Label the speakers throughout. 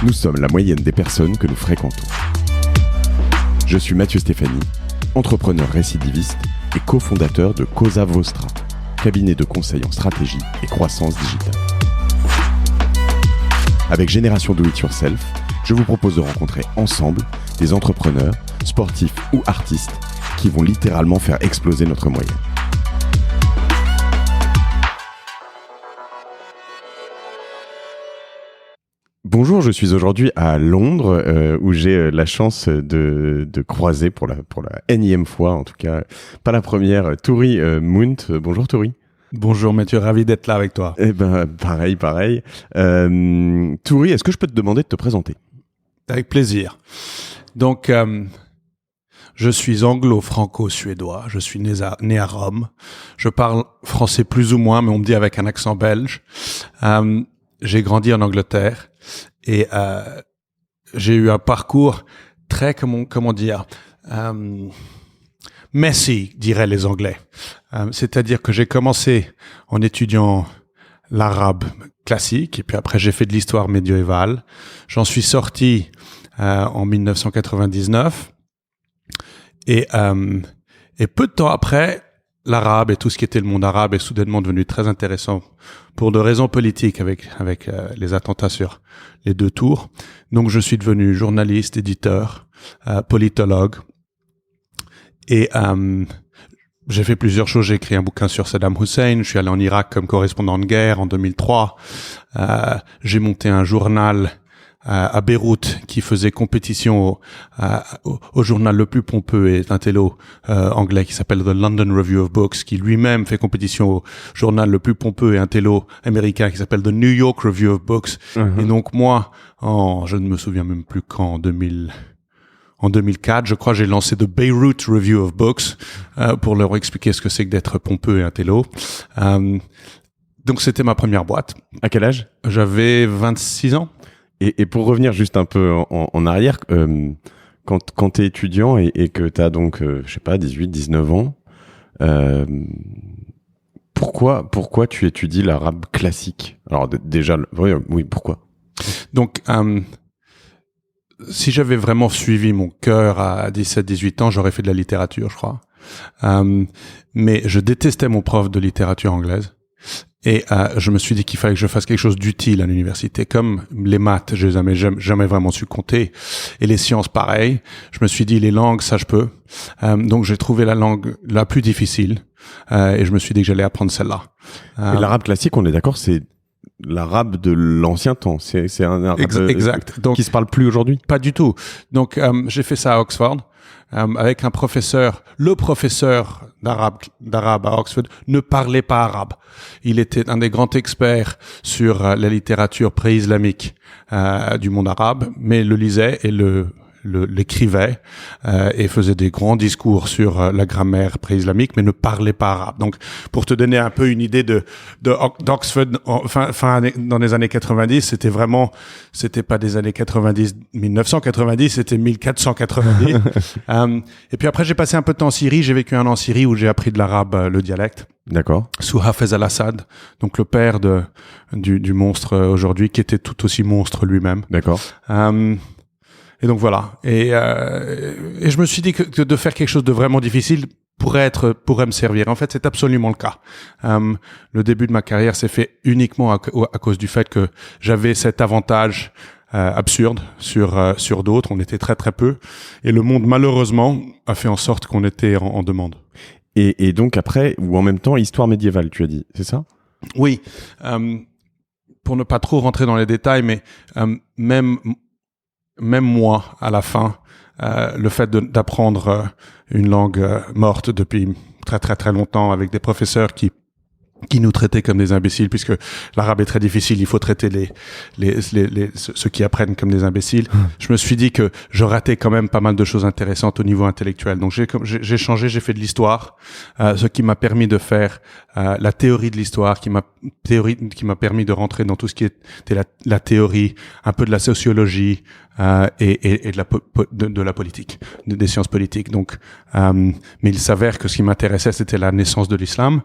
Speaker 1: Nous sommes la moyenne des personnes que nous fréquentons. Je suis Mathieu Stéphanie, entrepreneur récidiviste et cofondateur de Cosa Vostra, cabinet de conseil en stratégie et croissance digitale. Avec Génération Do It Yourself, je vous propose de rencontrer ensemble des entrepreneurs, sportifs ou artistes qui vont littéralement faire exploser notre moyenne. Bonjour, je suis aujourd'hui à Londres où j'ai la chance de croiser pour la énième fois, en tout cas pas la première, Toury Mount. Bonjour Toury.
Speaker 2: Bonjour Mathieu, ravi d'être là avec toi.
Speaker 1: Eh ben pareil. Toury, est-ce que je peux te demander de te présenter ?
Speaker 2: Avec plaisir. Donc, je suis anglo-franco-suédois, je suis né à Rome. Je parle français plus ou moins, mais on me dit avec un accent belge. J'ai grandi en Angleterre et j'ai eu un parcours très, comment dire, messy, diraient les Anglais. C'est-à-dire que j'ai commencé en étudiant l'arabe classique et puis après j'ai fait de l'histoire médiévale. J'en suis sorti en 1999 et peu de temps après, l'arabe et tout ce qui était le monde arabe est soudainement devenu très intéressant pour de raisons politiques avec les attentats sur les deux tours. Donc je suis devenu journaliste, éditeur, politologue et j'ai fait plusieurs choses. J'ai écrit un bouquin sur Saddam Hussein. Je suis allé en Irak comme correspondant de guerre en 2003. J'ai monté un journal à Beyrouth qui faisait compétition au journal le plus pompeux et intello anglais qui s'appelle The London Review of Books, qui lui-même fait compétition au journal le plus pompeux et intello américain qui s'appelle The New York Review of Books. Et donc moi, je ne me souviens même plus quand, en 2004, je crois, j'ai lancé The Beirut Review of Books pour leur expliquer ce que c'est que d'être pompeux et intello. Donc c'était ma première boîte.
Speaker 1: À quel âge ?
Speaker 2: J'avais 26 ans.
Speaker 1: Et pour revenir juste un peu en arrière, quand tu es étudiant et que tu as donc, 18, 19 ans, pourquoi tu étudies l'arabe classique ? Alors déjà, oui, pourquoi ?
Speaker 2: Donc, si j'avais vraiment suivi mon cœur à 17, 18 ans, j'aurais fait de la littérature, je crois. Mais je détestais mon prof de littérature anglaise. Et je me suis dit qu'il fallait que je fasse quelque chose d'utile à l'université. Comme les maths, je n'ai jamais vraiment su compter. Et les sciences, pareil. Je me suis dit, les langues, ça je peux. Donc j'ai trouvé la langue la plus difficile. Et je me suis dit que j'allais apprendre celle-là.
Speaker 1: Et l'arabe classique, on est d'accord, c'est l'arabe de l'ancien temps. C'est un arabe
Speaker 2: exact. Donc,
Speaker 1: qui se parle plus aujourd'hui ?
Speaker 2: Pas du tout. Donc j'ai fait ça à Oxford. Avec un professeur, le professeur d'arabe à Oxford ne parlait pas arabe. Il était un des grands experts sur la littérature pré-islamique du monde arabe, mais le lisait et l'écrivait et faisait des grands discours sur la grammaire pré-islamique, mais ne parlait pas arabe. Donc, pour te donner un peu une idée d'Oxford, dans les années 90, c'était pas des années 1990, c'était 1490. Et puis après, j'ai passé un peu de temps en Syrie. J'ai vécu un an en Syrie où j'ai appris de l'arabe, le dialecte.
Speaker 1: D'accord.
Speaker 2: Sous Hafez al-Assad, donc le père du monstre aujourd'hui, qui était tout aussi monstre lui-même.
Speaker 1: D'accord.
Speaker 2: Et donc voilà. Et je me suis dit que de faire quelque chose de vraiment difficile pourrait me servir. En fait, c'est absolument le cas. Le début de ma carrière s'est fait uniquement à cause du fait que j'avais cet avantage absurde sur d'autres. On était très très peu. Et le monde, malheureusement, a fait en sorte qu'on était en demande.
Speaker 1: Et donc après, ou en même temps, histoire médiévale, tu as dit, c'est ça ?
Speaker 2: Oui. Pour ne pas trop rentrer dans les détails, mais même moi, à la fin, le fait d'apprendre une langue morte depuis très très très longtemps avec des professeurs qui nous traitaient comme des imbéciles, puisque l'arabe est très difficile, il faut traiter ceux qui apprennent comme des imbéciles. Je me suis dit que je ratais quand même pas mal de choses intéressantes au niveau intellectuel. Donc j'ai changé, j'ai fait de l'histoire, ce qui m'a permis de faire la théorie de l'histoire, qui m'a permis de rentrer dans tout ce qui était la théorie, un peu de la sociologie, et de la politique, des sciences politiques. Donc, mais il s'avère que ce qui m'intéressait, c'était la naissance de l'islam,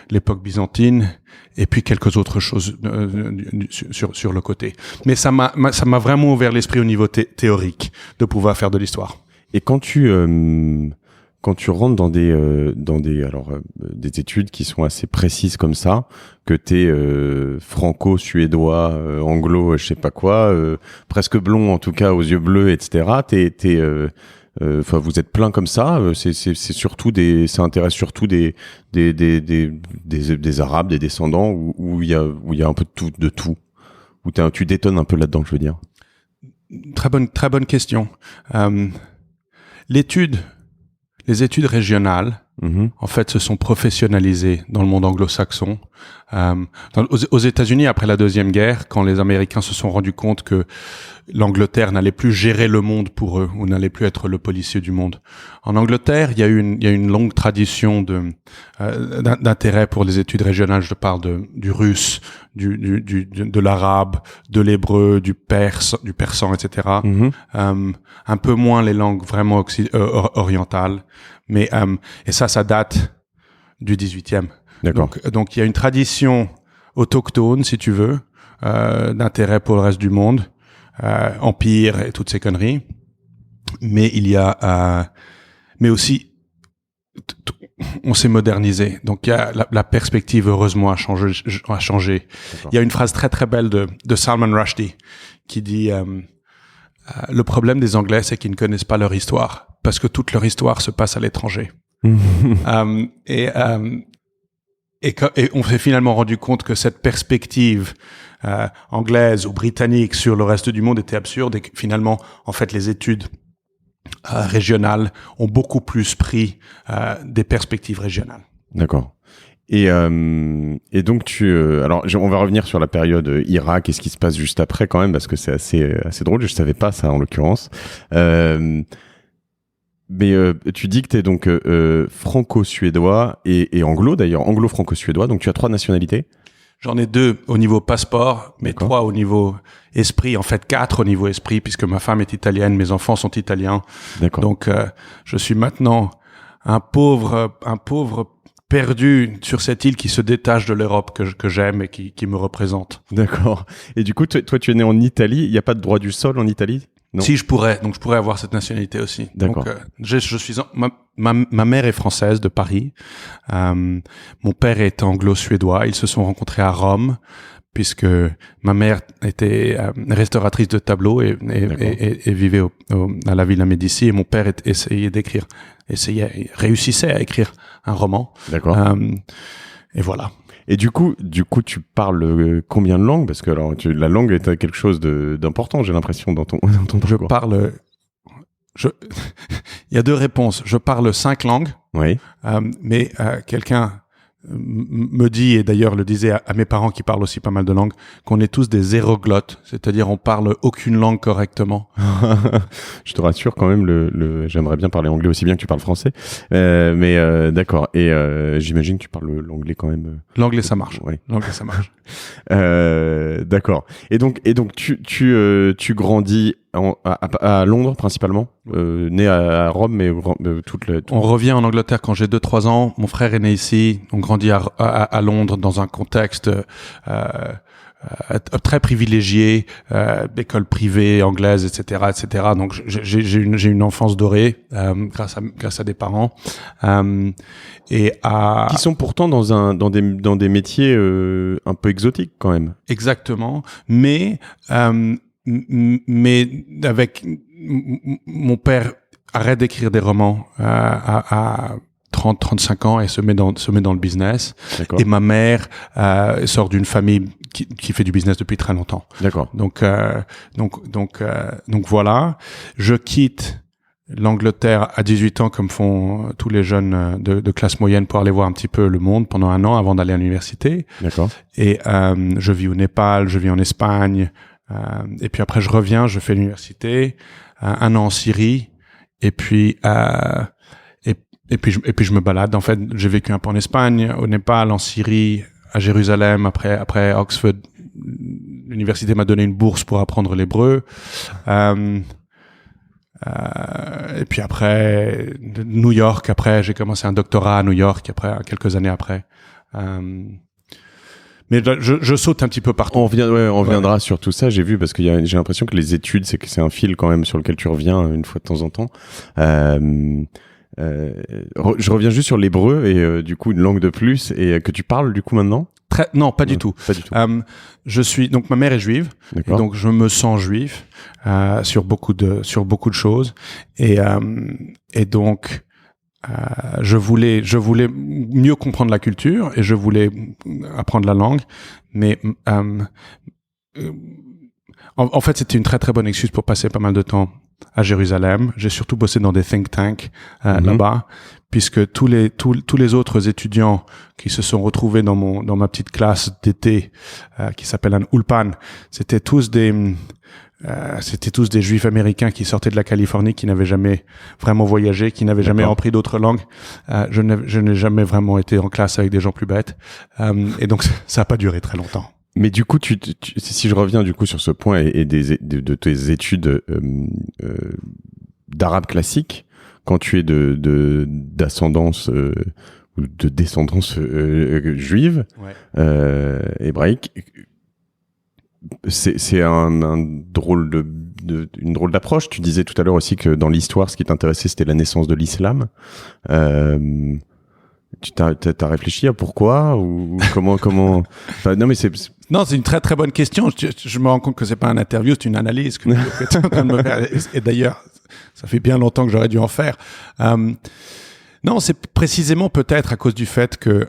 Speaker 2: l'époque byzantine, et puis quelques autres choses sur le côté. Mais ça m'a vraiment ouvert l'esprit au niveau théorique de pouvoir faire de l'histoire.
Speaker 1: Et quand tu rentres dans des études qui sont assez précises comme ça, que t'es franco-suédois, anglo, je sais pas quoi, presque blond en tout cas, aux yeux bleus, etc. Vous êtes plein comme ça. C'est surtout ça intéresse surtout des Arabes, des descendants où il y a un peu de tout. Où tu détonnes un peu là-dedans, je veux dire.
Speaker 2: Très bonne question. Les études régionales, en fait, se sont professionnalisées dans le monde anglo-saxon. Aux États-Unis, après la Deuxième Guerre, quand les Américains se sont rendus compte que l'Angleterre n'allait plus gérer le monde pour eux, ou n'allait plus être le policier du monde. En Angleterre, il y a une longue tradition d'intérêt pour les études régionales. Je parle du russe, de l'arabe, de l'hébreu, du persan, etc. Un peu moins les langues vraiment orientales. Mais et ça date du 18e.
Speaker 1: D'accord.
Speaker 2: Donc il y a une tradition autochtone, si tu veux, d'intérêt pour le reste du monde, empire et toutes ces conneries. Mais il y a, mais aussi, on s'est modernisé. Donc il y a la perspective, heureusement, a changé. Il y a une phrase très très belle de Salman Rushdie qui dit le problème des Anglais, c'est qu'ils ne connaissent pas leur histoire. Parce que toute leur histoire se passe à l'étranger. Et on s'est finalement rendu compte que cette perspective anglaise ou britannique sur le reste du monde était absurde et que finalement, en fait, les études régionales ont beaucoup plus pris des perspectives régionales.
Speaker 1: D'accord. Et donc alors on va revenir sur la période Irak et ce qui se passe juste après quand même parce que c'est assez drôle. Je savais pas ça en l'occurrence. Mais tu dis que t'es donc franco-suédois et anglo d'ailleurs, anglo-franco-suédois. Donc tu as 3 nationalités.
Speaker 2: J'en ai 2 au niveau passeport, mais 3 au niveau esprit. En fait 4 au niveau esprit puisque ma femme est italienne, mes enfants sont italiens.
Speaker 1: D'accord.
Speaker 2: Donc je suis maintenant un pauvre perdu sur cette île qui se détache de l'Europe que j'aime et qui me représente.
Speaker 1: D'accord. Et du coup toi tu es né en Italie. Il y a pas de droit du sol en Italie? Non.
Speaker 2: Si je pourrais avoir cette nationalité aussi.
Speaker 1: D'accord.
Speaker 2: Donc, je suis ma mère est française de Paris. Mon père est anglo-suédois. Ils se sont rencontrés à Rome puisque ma mère était restauratrice de tableaux et vivait à la Villa Médicis et mon père réussissait à écrire un roman.
Speaker 1: D'accord.
Speaker 2: Et voilà.
Speaker 1: Et du coup, tu parles combien de langues? Parce que alors, la langue est quelque chose d'important, j'ai l'impression, dans ton parcours.
Speaker 2: Il y a 2 réponses. Je parle 5 langues.
Speaker 1: Oui.
Speaker 2: Mais quelqu'un me dit, et d'ailleurs le disait à mes parents qui parlent aussi pas mal de langues, qu'on est tous des zéroglottes, c'est-à-dire on parle aucune langue correctement.
Speaker 1: Je te rassure quand même, j'aimerais bien parler anglais aussi bien que tu parles français, mais d'accord. Et j'imagine que tu parles l'anglais quand même.
Speaker 2: L'anglais ça marche.
Speaker 1: Oui.
Speaker 2: L'anglais ça marche.
Speaker 1: D'accord. Et donc tu grandis à Londres principalement, né à Rome, mais
Speaker 2: On revient en Angleterre quand j'ai 2-3 ans. Mon frère est né ici. On grandit à Londres dans un contexte très privilégié, d'école privée anglaise, etc. Donc j'ai une enfance dorée grâce à des parents
Speaker 1: qui sont pourtant dans des métiers un peu exotiques quand même.
Speaker 2: Exactement, mais avec mon père arrête d'écrire des romans à 30-35 ans et se met dans le business.
Speaker 1: D'accord.
Speaker 2: Et ma mère sort d'une famille qui fait du business depuis très longtemps.
Speaker 1: D'accord.
Speaker 2: Donc voilà, je quitte l'Angleterre à 18 ans comme font tous les jeunes de classe moyenne pour aller voir un petit peu le monde pendant 1 an avant d'aller à l'université.
Speaker 1: D'accord.
Speaker 2: Et je vis au Népal, je vis en Espagne. Et puis après je reviens, je fais l'université, 1 an en Syrie, et puis je me balade. En fait, j'ai vécu un peu en Espagne, au Népal, en Syrie, à Jérusalem, après Oxford, l'université m'a donné une bourse pour apprendre l'hébreu. Et puis après, New York, après, j'ai commencé un doctorat à New York, après, quelques années après. Mais je saute un petit peu partout.
Speaker 1: On reviendra sur tout ça. J'ai vu parce que j'ai l'impression que les études, c'est un fil quand même sur lequel tu reviens une fois de temps en temps. Je reviens juste sur l'hébreu et du coup une langue de plus et que tu parles du coup maintenant.
Speaker 2: Non, pas du tout.
Speaker 1: Pas du tout.
Speaker 2: Donc ma mère est juive, et donc je me sens juif sur beaucoup de choses et donc je voulais mieux comprendre la culture et je voulais apprendre la langue, mais en fait c'était une très très bonne excuse pour passer pas mal de temps à Jérusalem. J'ai surtout bossé dans des think tanks là-bas, puisque tous les autres étudiants qui se sont retrouvés dans ma petite classe d'été qui s'appelle un ulpan, c'était tous des juifs américains qui sortaient de la Californie, qui n'avaient jamais vraiment voyagé, qui n'avaient jamais appris d'autres langues. Je n'ai jamais vraiment été en classe avec des gens plus bêtes, et donc ça a pas duré très longtemps.
Speaker 1: Mais du coup, si je reviens du coup sur ce point et de tes études d'arabe classique, quand tu es d'ascendance ou de descendance juive, hébraïque, c'est une drôle d'approche. Tu disais tout à l'heure aussi que dans l'histoire, ce qui t'intéressait, c'était la naissance de l'islam. Tu t'as réfléchi à pourquoi ou comment enfin, non mais c'est
Speaker 2: une très très bonne question. Je me rends compte que c'est pas une interview, c'est une analyse que tu es en train de me faire. Et d'ailleurs, ça fait bien longtemps que j'aurais dû en faire. Non, c'est précisément peut-être à cause du fait que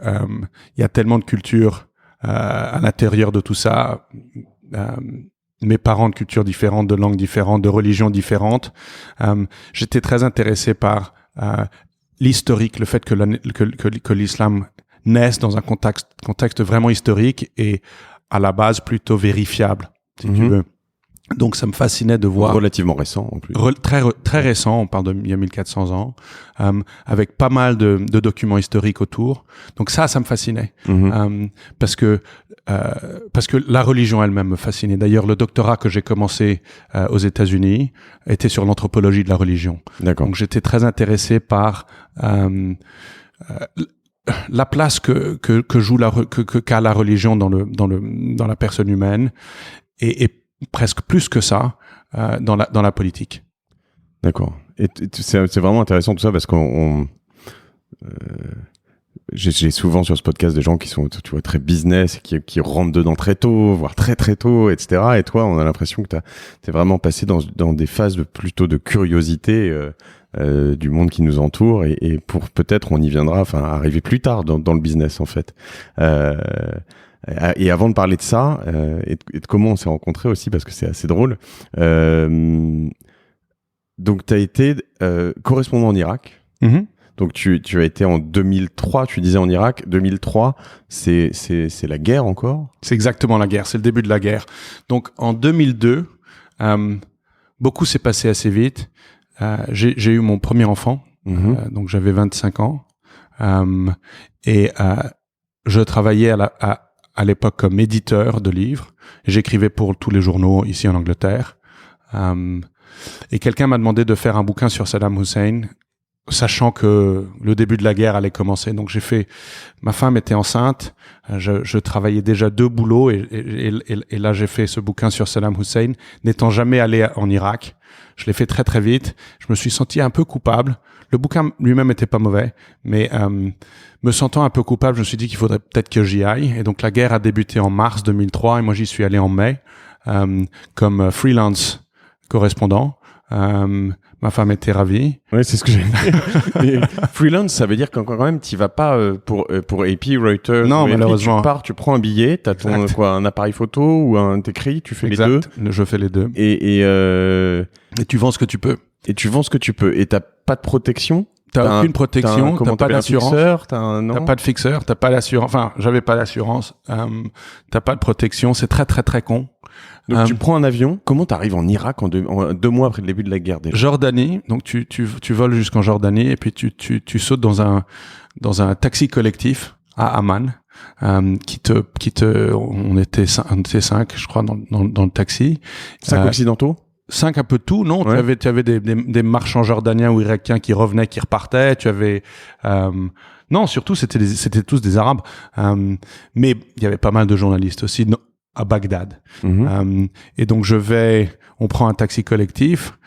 Speaker 2: il y a tellement de cultures à l'intérieur de tout ça. Mes parents de cultures différentes, de langues différentes, de religions différentes. J'étais très intéressé par l'historique, le fait que l'islam naisse dans un contexte vraiment historique et à la base plutôt vérifiable, si tu veux. Donc ça me fascinait de voir...
Speaker 1: Relativement récent en plus.
Speaker 2: Très récent, on parle d'il y a 1400 ans, avec pas mal de documents historiques autour. Donc ça me fascinait. Parce que la religion elle-même me fascinait. D'ailleurs, le doctorat que j'ai commencé aux États-Unis était sur l'anthropologie de la religion.
Speaker 1: D'accord.
Speaker 2: Donc j'étais très intéressé par la place qu'a la religion dans la personne humaine et presque plus que ça dans la politique.
Speaker 1: D'accord. Et c'est vraiment intéressant tout ça parce qu'on j'ai souvent sur ce podcast des gens qui sont, tu vois, très business, qui rentrent dedans très tôt, voire très très tôt, etc. Et toi, on a l'impression que t'es vraiment passé dans des phases plutôt de curiosité du monde qui nous entoure et pour peut-être on y viendra, enfin arriver plus tard dans le business en fait. Et avant de parler de ça et de comment on s'est rencontrés aussi parce que c'est assez drôle. Donc t'as été correspondant en Irak. Donc tu as été en 2003, tu disais en Irak. 2003, c'est la guerre encore.
Speaker 2: C'est exactement la guerre, c'est le début de la guerre. Donc en 2002, beaucoup s'est passé assez vite. J'ai eu mon premier enfant, donc j'avais 25 ans, et je travaillais à l'époque comme éditeur de livres. J'écrivais pour tous les journaux ici en Angleterre. Et quelqu'un m'a demandé de faire un bouquin sur Saddam Hussein, sachant que le début de la guerre allait commencer. Donc ma femme était enceinte, je travaillais déjà 2 boulots et là j'ai fait ce bouquin sur Saddam Hussein, n'étant jamais allé en Irak. Je l'ai fait très très vite. Je me suis senti un peu coupable. Le bouquin lui-même était pas mauvais, mais me sentant un peu coupable, je me suis dit qu'il faudrait peut-être que j'y aille. Et donc la guerre a débuté en mars 2003 et moi j'y suis allé en mai comme freelance correspondant. Ma femme était ravie.
Speaker 1: Ouais, c'est ce que j'ai dit. Freelance, ça veut dire qu'encore quand même, tu vas pas pour AP, Reuters.
Speaker 2: Non, malheureusement.
Speaker 1: Tu pars, tu prends un billet, t'as un appareil photo ou t'écris, tu fais les deux.
Speaker 2: Je fais les deux.
Speaker 1: Et
Speaker 2: tu vends ce que tu peux.
Speaker 1: Et tu vends ce que tu peux. Et t'as pas de protection.
Speaker 2: T'as aucune protection, t'as pas d'assurance.
Speaker 1: T'as
Speaker 2: pas de fixeur, t'as pas d'assurance. Enfin, j'avais pas d'assurance. T'as pas de protection. C'est très très très con.
Speaker 1: Donc tu prends un avion. Comment t'arrives en Irak en 2 mois après le début de la guerre déjà?
Speaker 2: Jordanie. Donc tu voles jusqu'en Jordanie et puis tu sautes dans un taxi collectif à Amman. on était 5, je crois, dans le taxi.
Speaker 1: 5 occidentaux?
Speaker 2: 5 un peu de tout, non?
Speaker 1: Ouais.
Speaker 2: Tu avais des marchands jordaniens ou irakiens qui revenaient, qui repartaient. Tu avais, non, surtout c'était tous des Arabes. Mais il y avait pas mal de journalistes aussi à Bagdad. Et donc on prend un taxi collectif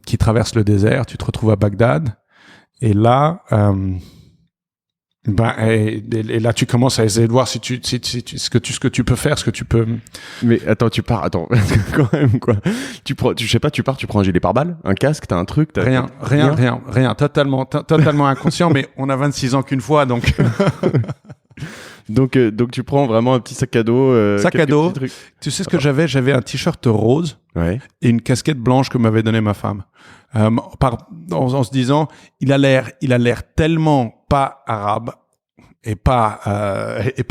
Speaker 2: qui traverse le désert. Tu te retrouves à Bagdad. Et là, et là tu commences à essayer de voir ce que tu peux faire, ce que tu peux.
Speaker 1: Mais attends, quand même quoi. Tu prends un gilet pare-balles, un casque, t'as un truc,
Speaker 2: Rien, totalement inconscient, mais on a 26 ans qu'une fois, donc.
Speaker 1: Donc tu prends vraiment un petit sac à dos.
Speaker 2: Sac à dos. Tu sais ce que j'avais? J'avais un t-shirt rose et une casquette blanche que m'avait donnée ma femme. En se disant, il a l'air tellement pas arabe et pas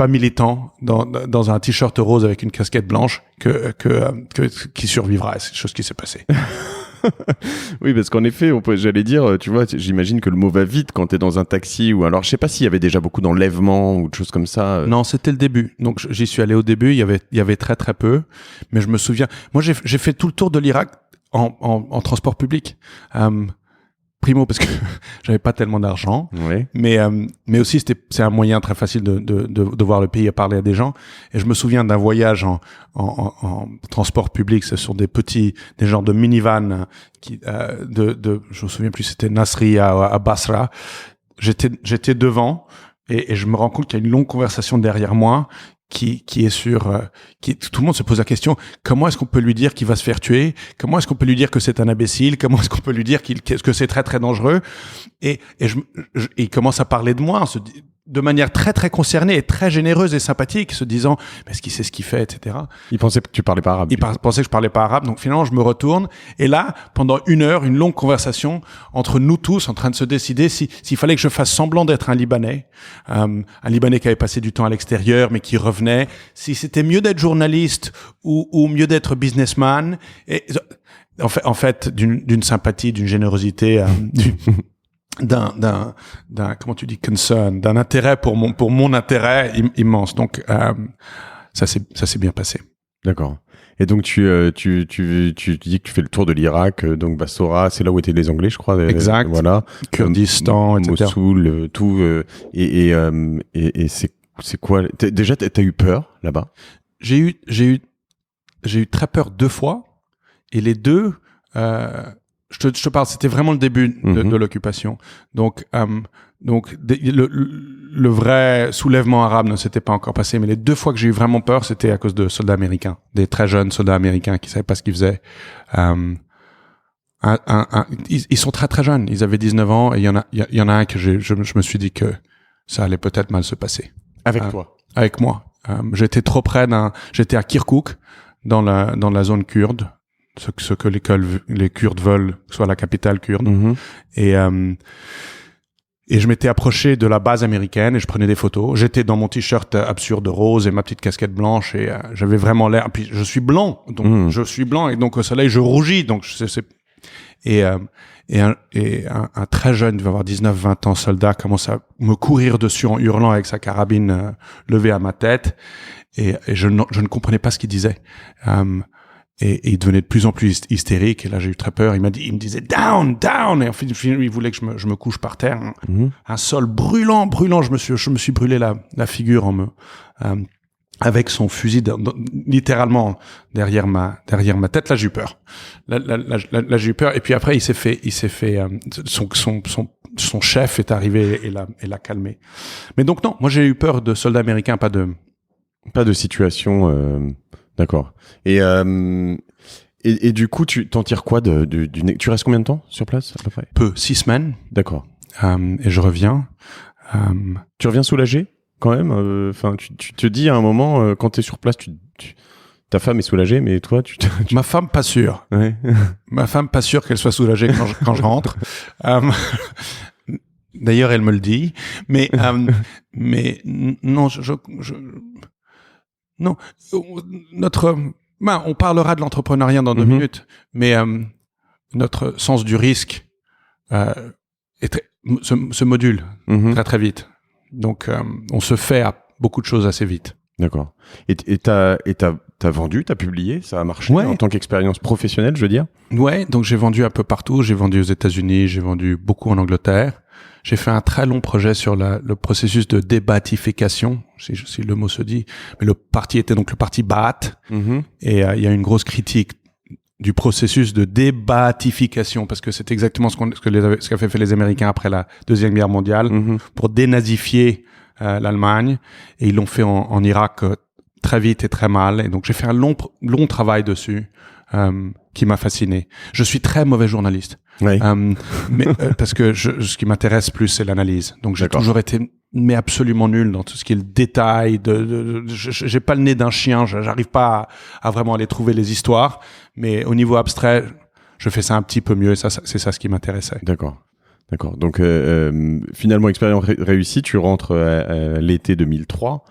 Speaker 2: militant dans un t-shirt rose avec une casquette blanche qui survivra. C'est chose qui s'est passée.
Speaker 1: Oui, parce qu'en effet, j'allais dire, tu vois, j'imagine que le mot va vite quand t'es dans un taxi ou alors, je sais pas s'il y avait déjà beaucoup d'enlèvements ou de choses comme ça.
Speaker 2: Non, c'était le début. Donc, j'y suis allé au début. Il y avait très, très peu. Mais je me souviens, moi, j'ai fait tout le tour de l'Irak en transport public. Primo, parce que j'avais pas tellement d'argent.
Speaker 1: Ouais.
Speaker 2: Mais aussi, c'est un moyen très facile de voir le pays et parler à des gens. Et je me souviens d'un voyage en transport public. Ce sont des genres de minivan je me souviens plus, c'était Nasri à Basra. J'étais devant et je me rends compte qu'il y a une longue conversation derrière moi qui est tout le monde se pose la question, comment est-ce qu'on peut lui dire qu'il va se faire tuer? Comment est-ce qu'on peut lui dire que c'est un imbécile? Comment est-ce qu'on peut lui dire que c'est très, très dangereux? Et il commence à parler de moi, de manière très, très concernée et très généreuse et sympathique, se disant, mais est-ce qu'il sait ce qu'il fait, etc.
Speaker 1: Il pensait que tu parlais pas arabe.
Speaker 2: Il pensait que je parlais pas arabe. Donc finalement, je me retourne. Et là, pendant 1 heure, une longue conversation entre nous tous en train de se décider s'il fallait que je fasse semblant d'être un Libanais qui avait passé du temps à l'extérieur, mais qui revenait, si c'était mieux d'être journaliste ou mieux d'être businessman. Et en fait, d'une sympathie, d'une générosité, d'un comment tu dis, concern, d'un intérêt pour mon intérêt immense. Donc ça s'est bien passé.
Speaker 1: D'accord. Et donc tu dis que tu fais le tour de l'Irak, donc Bassora, c'est là où étaient les Anglais, je crois.
Speaker 2: Exact.
Speaker 1: Voilà.
Speaker 2: Kurdistan, etc.
Speaker 1: Mossoul, tout. Et c'est quoi? Déjà, t'as eu peur là-bas?
Speaker 2: J'ai eu très peur 2 fois, et les 2. Je te parle, c'était vraiment le début de l'occupation. Donc le vrai soulèvement arabe ne s'était pas encore passé, mais les 2 fois que j'ai eu vraiment peur, c'était à cause de soldats américains, des très jeunes soldats américains qui savaient pas ce qu'ils faisaient. Ils sont très très jeunes, ils avaient 19 ans, et il y en a un que je me suis dit que ça allait peut-être mal se passer.
Speaker 1: Avec toi?
Speaker 2: Avec moi. J'étais trop près j'étais à Kirkouk, dans la zone kurde. Ce que les Kurdes veulent, soit la capitale kurde. Et je m'étais approché de la base américaine et je prenais des photos. J'étais dans mon t-shirt absurde rose et ma petite casquette blanche, et j'avais vraiment l'air. Puis je suis blanc, donc je suis blanc, et donc au soleil je rougis. Donc un très jeune, il devait avoir 19-20 ans, soldat, commence à me courir dessus en hurlant avec sa carabine levée à ma tête, et je ne comprenais pas ce qu'il disait. Et il devenait de plus en plus hystérique. Et là, j'ai eu très peur. Il me disait down, down. Et en fait, il voulait que je me couche par terre. Un sol brûlant. Je me suis brûlé la figure avec son fusil littéralement derrière ma tête. Là, j'ai eu peur. Là, j'ai eu peur. Et puis après, il s'est fait, son chef est arrivé et l'a calmé. Mais donc non, moi j'ai eu peur de soldats américains, pas de
Speaker 1: situation. D'accord. Et du coup, tu t'en tires quoi tu restes combien de temps sur place à peu près?
Speaker 2: Peu, 6 semaines.
Speaker 1: D'accord.
Speaker 2: Et je reviens.
Speaker 1: Tu reviens soulagé quand même. Enfin, tu te dis à un moment quand t'es sur place, ta femme est soulagée, mais toi,
Speaker 2: Ma femme, pas sûre.
Speaker 1: Ouais.
Speaker 2: Ma femme, pas sûre qu'elle soit soulagée quand je rentre. D'ailleurs, elle me le dit. Mais non, non, on parlera de l'entrepreneuriat dans 2 minutes, mais notre sens du risque se module très très vite. Donc, on se fait beaucoup de choses assez vite.
Speaker 1: D'accord. Et t'as vendu, t'as publié, ça a marché en tant qu'expérience professionnelle, je veux dire?
Speaker 2: Ouais, donc j'ai vendu un peu partout. J'ai vendu aux États-Unis, j'ai vendu beaucoup en Angleterre. J'ai fait un très long projet sur le processus de débatification, si le mot se dit. Mais le parti était donc le parti Ba'ath. Et il y a une grosse critique du processus de débatification, parce que c'est exactement ce qu'avaient fait les Américains après la Deuxième Guerre mondiale pour dénazifier l'Allemagne. Et ils l'ont fait en Irak très vite et très mal. Et donc j'ai fait un long travail dessus qui m'a fasciné. Je suis très mauvais journaliste.
Speaker 1: Oui.
Speaker 2: Mais parce que ce qui m'intéresse plus, c'est l'analyse. Donc j'ai toujours été absolument nul dans tout ce qui est le détail. J'ai pas le nez d'un chien. J'arrive pas à vraiment aller trouver les histoires. Mais au niveau abstrait, je fais ça un petit peu mieux. Et c'est ça ce qui m'intéressait.
Speaker 1: D'accord. Donc finalement, expérience réussie. Tu rentres l'été 2003.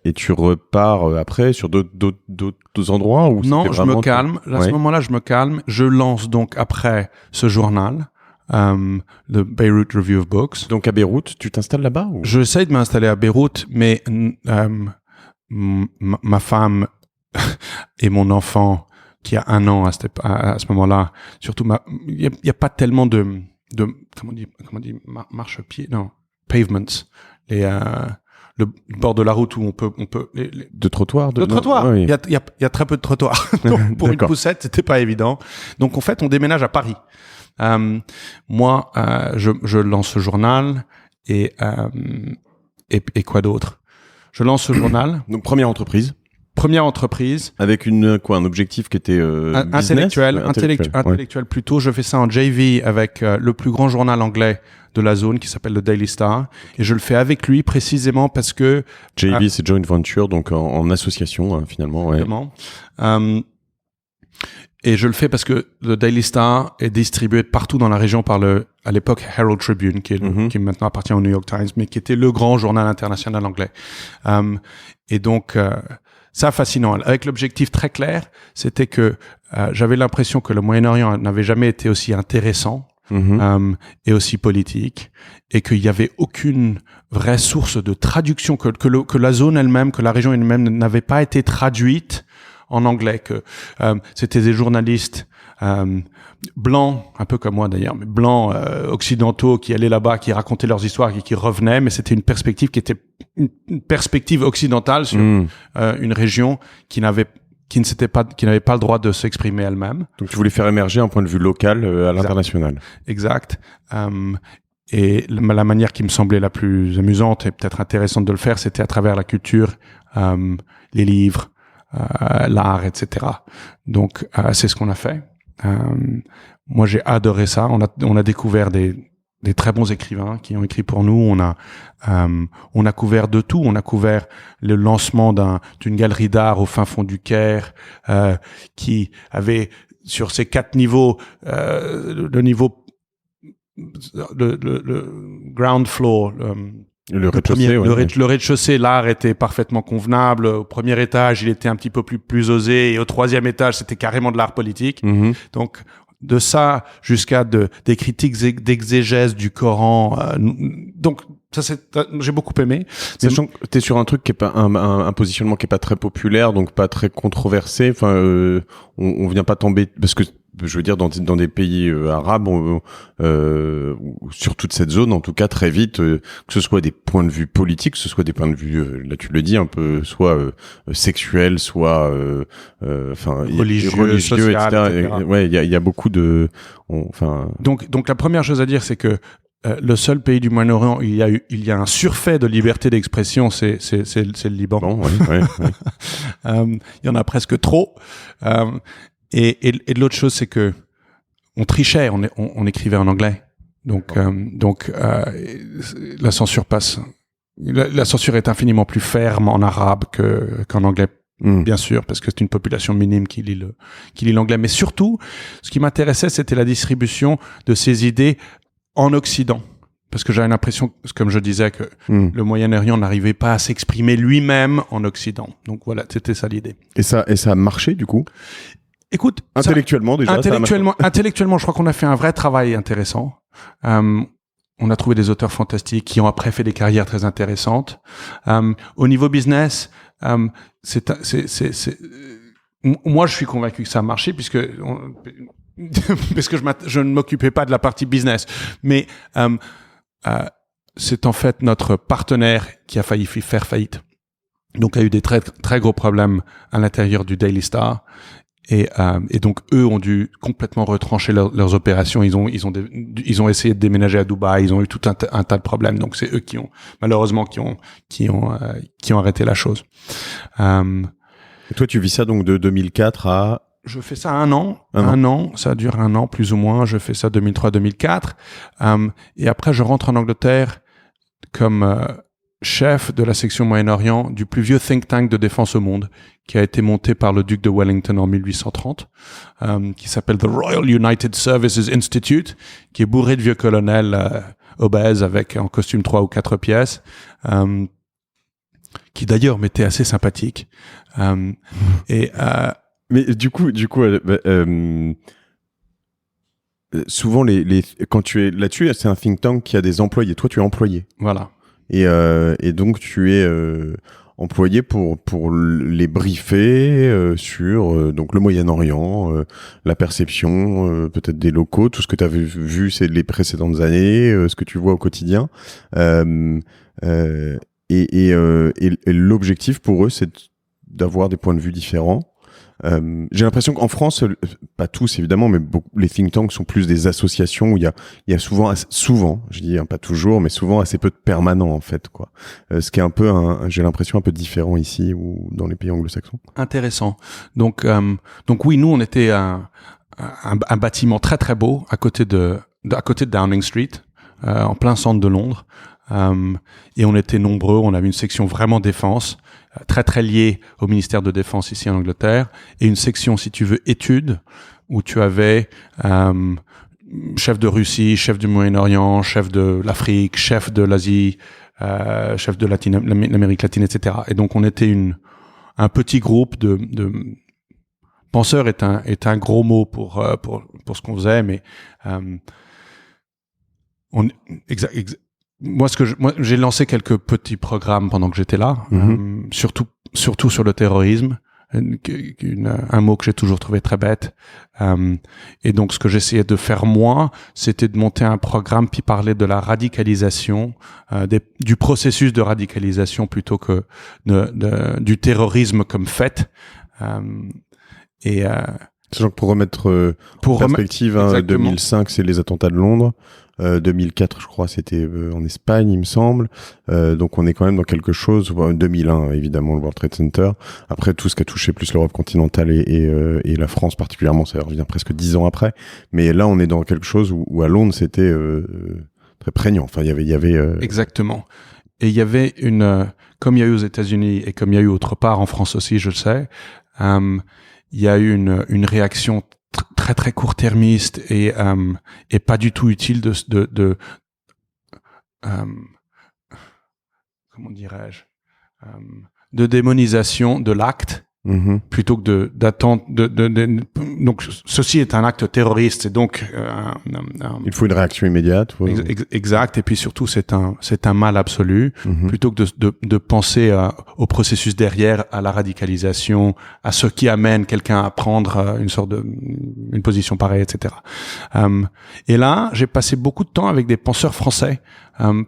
Speaker 1: Et tu repars après sur d'autres endroits ou
Speaker 2: Non, je me calme. À ce moment-là, je me calme. Je lance donc après ce journal, le Beirut Review of Books.
Speaker 1: Donc à Beyrouth, tu t'installes là-bas ou...
Speaker 2: J'essaie de m'installer à Beyrouth, mais ma femme et mon enfant qui a 1 an à ce moment-là, surtout il y a pas tellement de comment on dit marche-pied, non, pavements, le bord de la route où on peut
Speaker 1: de trottoirs.
Speaker 2: Oui. Il y a très peu de trottoirs. Donc, pour une poussette, c'était pas évident. Donc en fait, on déménage à Paris. Moi, je lance ce journal et quoi d'autre? Je lance ce journal.
Speaker 1: Donc première entreprise.
Speaker 2: Avec
Speaker 1: un objectif qui était
Speaker 2: intellectuel plutôt. Je fais ça en JV avec le plus grand journal anglais de la zone qui s'appelle le Daily Star, et je le fais avec lui précisément parce que
Speaker 1: JV c'est joint venture, donc en association finalement. Ouais.
Speaker 2: Et je le fais parce que le Daily Star est distribué partout dans la région par à l'époque Herald Tribune, qui maintenant appartient au New York Times, mais qui était le grand journal international anglais. Et donc ça, fascinant. Avec l'objectif très clair, c'était que j'avais l'impression que le Moyen-Orient n'avait jamais été aussi intéressant et aussi politique, et qu'il n'y avait aucune vraie source de traduction, que la zone elle-même, que la région elle-même n'avait pas été traduite en anglais, que c'était des journalistes blancs, un peu comme moi d'ailleurs, mais blancs occidentaux qui allaient là-bas, qui racontaient leurs histoires et qui revenaient, mais c'était une perspective qui était une perspective occidentale sur une région qui n'avait pas le droit de s'exprimer elle-même.
Speaker 1: Donc tu voulais faire émerger un point de vue local à l'international.
Speaker 2: Exact. Et la manière qui me semblait la plus amusante et peut-être intéressante de le faire, c'était à travers la culture, les livres, l'art, etc. Donc c'est ce qu'on a fait. Moi j'ai adoré ça. On a découvert des très bons écrivains qui ont écrit pour nous. On a couvert de tout. On a couvert le lancement d'une galerie d'art au fin fond du Caire, qui avait sur ses 4 niveaux, le niveau, le ground floor,
Speaker 1: le rez-de-chaussée,
Speaker 2: le rez-de-chaussée, l'art était parfaitement convenable. Au premier étage, il était un petit peu plus osé, et au 3e étage, c'était carrément de l'art politique. Donc de ça jusqu'à des critiques d'exégèse du Coran. Donc ça, j'ai beaucoup aimé.
Speaker 1: Sachant que t'es sur un truc qui est pas un positionnement qui est pas très populaire, donc pas très controversé. Enfin, on vient pas tomber, parce que je veux dire, dans des pays arabes, sur toute cette zone, en tout cas, très vite, que ce soit des points de vue politiques, que ce soit des points de vue, là tu le dis, un peu, soit sexuels, soit religieux, etc. Ouais, il y a beaucoup de...
Speaker 2: Donc la première chose à dire, c'est que le seul pays du Moyen-Orient où il y a un surfait de liberté d'expression, c'est le Liban.
Speaker 1: Bon, ouais.
Speaker 2: Il y en a presque trop. Et l'autre chose, c'est que on trichait, on écrivait en anglais. Donc la censure passe. La censure est infiniment plus ferme en arabe qu'en anglais, bien sûr, parce que c'est une population minime qui lit l'anglais. Mais surtout, ce qui m'intéressait, c'était la distribution de ces idées en Occident. Parce que j'avais l'impression, comme je disais, que le Moyen-Orient n'arrivait pas à s'exprimer lui-même en Occident. Donc voilà, c'était ça l'idée.
Speaker 1: Et ça a marché, du coup?
Speaker 2: Écoute,
Speaker 1: intellectuellement, déjà.
Speaker 2: Intellectuellement, je crois qu'on a fait un vrai travail intéressant. on a trouvé des auteurs fantastiques qui ont après fait des carrières très intéressantes. Au niveau business, moi, je suis convaincu que ça a marché parce que je ne m'occupais pas de la partie business. Mais c'est en fait notre partenaire qui a failli faire faillite. Donc, il y a eu des très, très gros problèmes à l'intérieur du Daily Star. Et donc, eux ont dû complètement retrancher leurs opérations. Ils ont essayé de déménager à Dubaï. Ils ont eu tout un tas de problèmes. Donc, c'est eux qui ont arrêté la chose.
Speaker 1: Et toi, tu vis ça donc de 2004 à...
Speaker 2: Je fais ça un an. Ça dure un an, plus ou moins. Je fais ça 2003-2004. Et après, je rentre en Angleterre comme chef de la section Moyen-Orient du plus vieux think tank de défense au monde, qui a été monté par le duc de Wellington en 1830, qui s'appelle The Royal United Services Institute, qui est bourré de vieux colonels obèses en costume 3 ou 4 pièces, qui d'ailleurs m'était assez sympathique.
Speaker 1: Mais du coup, souvent quand tu es là-dessus, c'est un think tank qui a des employés. Toi, tu es employé.
Speaker 2: Voilà.
Speaker 1: Et donc tu es employé pour les briefer sur donc le Moyen-Orient, la perception peut-être des locaux, tout ce que tu as vu c'est les précédentes années, ce que tu vois au quotidien. Et l'objectif pour eux, c'est d'avoir des points de vue différents. J'ai l'impression qu'en France, pas tous évidemment, mais les think tanks sont plus des associations où il y a souvent, je dis pas toujours, mais souvent assez peu de permanents en fait, quoi. Ce qui est un peu, j'ai l'impression un peu différent ici ou dans les pays anglo-saxons.
Speaker 2: Intéressant. Donc oui, nous on était un bâtiment très très beau à côté de Downing Street, en plein centre de Londres. Et on était nombreux, on avait une section vraiment défense, très très liée au ministère de Défense ici en Angleterre, et une section, si tu veux, études, où tu avais chef de Russie, chef du Moyen-Orient, chef de l'Afrique, chef de l'Asie, chef de l'Amérique latine, etc. Et donc on était un petit groupe de penseurs est un gros mot pour ce qu'on faisait, mais moi, j'ai lancé quelques petits programmes pendant que j'étais là, surtout sur le terrorisme, un mot que j'ai toujours trouvé très bête. Et donc, ce que j'essayais de faire moi, c'était de monter un programme qui parlait de la radicalisation, du processus de radicalisation plutôt que du terrorisme comme fait.
Speaker 1: Sachant que pour remettre perspective, 2005, c'est les attentats de Londres. 2004, je crois, c'était en Espagne, il me semble. Donc on est quand même dans quelque chose. 2001, évidemment, le World Trade Center. Après, tout ce qui a touché plus l'Europe continentale et la France particulièrement, ça revient presque 10 ans après. Mais là, on est dans quelque chose où à Londres, c'était très prégnant. Enfin, il y avait.
Speaker 2: Exactement. Et il y avait comme il y a eu aux États-Unis et comme il y a eu autre part en France aussi, je le sais. Il y a eu une réaction très très court-termiste et pas du tout utile de comment dirais-je, de démonisation de l'acte. Plutôt que d'attendre donc ceci est un acte terroriste et donc
Speaker 1: il faut une réaction immédiate.
Speaker 2: Exact, et puis surtout c'est un mal absolu, plutôt que de penser au processus derrière, à la radicalisation, à ce qui amène quelqu'un à prendre une position pareille, etc. Et là j'ai passé beaucoup de temps avec des penseurs français,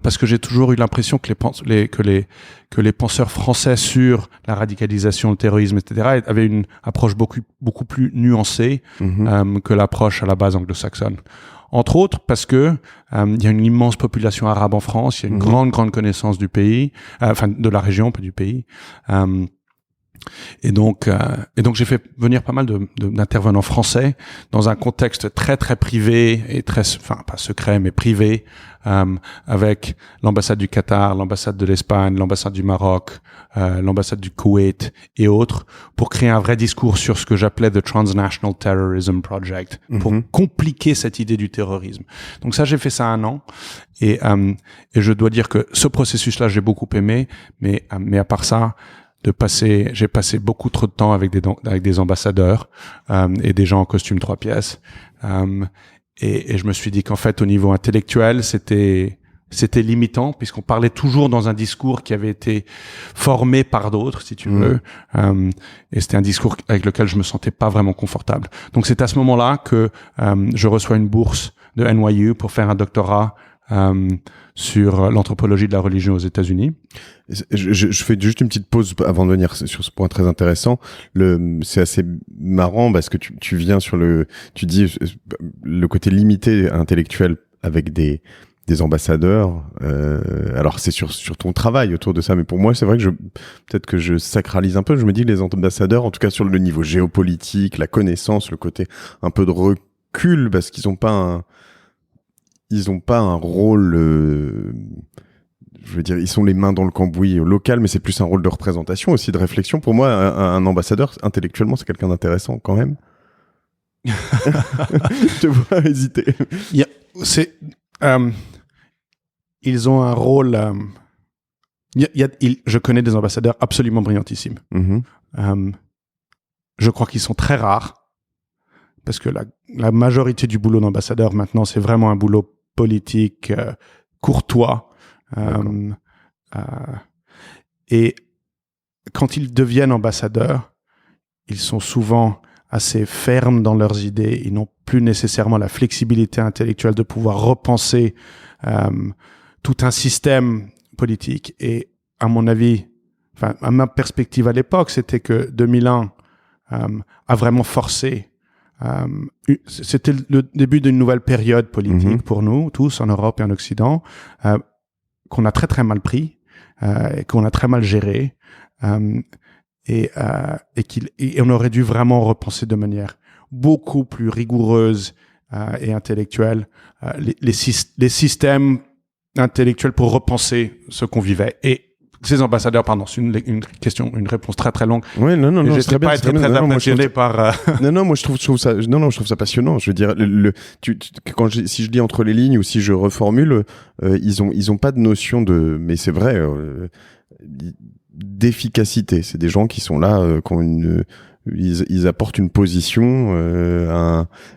Speaker 2: parce que j'ai toujours eu l'impression que les penseurs français sur la radicalisation, le terrorisme, etc., avaient une approche beaucoup plus nuancée que l'approche à la base anglo-saxonne. Entre autres parce que il y a une immense population arabe en France, il y a une grande connaissance du pays, de la région, pas du pays. Et donc j'ai fait venir pas mal d'intervenants français dans un contexte très très privé et très, pas secret mais privé, avec l'ambassade du Qatar, l'ambassade de l'Espagne, l'ambassade du Maroc, l'ambassade du Koweït et autres, pour créer un vrai discours sur ce que j'appelais the Transnational Terrorism Project, pour compliquer cette idée du terrorisme. Donc ça, j'ai fait ça 1 an, et je dois dire que ce processus-là, j'ai beaucoup aimé, mais à part ça, j'ai passé beaucoup trop de temps avec des ambassadeurs et des gens en costume 3 pièces, Et je me suis dit qu'en fait, au niveau intellectuel, c'était limitant, puisqu'on parlait toujours dans un discours qui avait été formé par d'autres, si tu veux. Et c'était un discours avec lequel je me sentais pas vraiment confortable. Donc c'est à ce moment-là que je reçois une bourse de NYU pour faire un doctorat sur l'anthropologie de la religion aux États-Unis.
Speaker 1: Je fais juste une petite pause avant de venir sur ce point très intéressant. C'est assez marrant parce que tu viens sur tu dis le côté limité intellectuel avec des ambassadeurs. Alors c'est sur ton travail autour de ça, mais pour moi c'est vrai que peut-être que je sacralise un peu. Je me dis que les ambassadeurs, en tout cas sur le niveau géopolitique, la connaissance, le côté un peu de recul, parce qu'ils ont pas un rôle, je veux dire, ils sont les mains dans le cambouis local, mais c'est plus un rôle de représentation aussi, de réflexion. Pour moi, un ambassadeur, intellectuellement, c'est quelqu'un d'intéressant quand même. Je te vois hésiter.
Speaker 2: Ils ont un rôle... je connais des ambassadeurs absolument brillantissimes. Je crois qu'ils sont très rares, parce que la majorité du boulot d'ambassadeur maintenant, c'est vraiment un boulot politique, courtois. Et quand ils deviennent ambassadeurs, ils sont souvent assez fermes dans leurs idées. Ils n'ont plus nécessairement la flexibilité intellectuelle de pouvoir repenser tout un système politique. Et à mon avis, à ma perspective à l'époque, c'était que 2001 a vraiment forcé. C'était le début d'une nouvelle période politique pour nous tous en Europe et en Occident, qu'on a très très mal pris, et qu'on a très mal géré, et on aurait dû vraiment repenser de manière beaucoup plus rigoureuse et intellectuelle les systèmes intellectuels pour repenser ce qu'on vivait. Et ces ambassadeurs, pardon, c'est une réponse très très longue.
Speaker 1: Ouais, non,
Speaker 2: je sais pas être très impressionné par.
Speaker 1: Non, moi je trouve ça passionnant. Je veux dire, si je lis entre les lignes ou si je reformule, ils ont pas de notion de, mais c'est vrai, d'efficacité. C'est des gens qui sont là, qui ont ils apportent une position,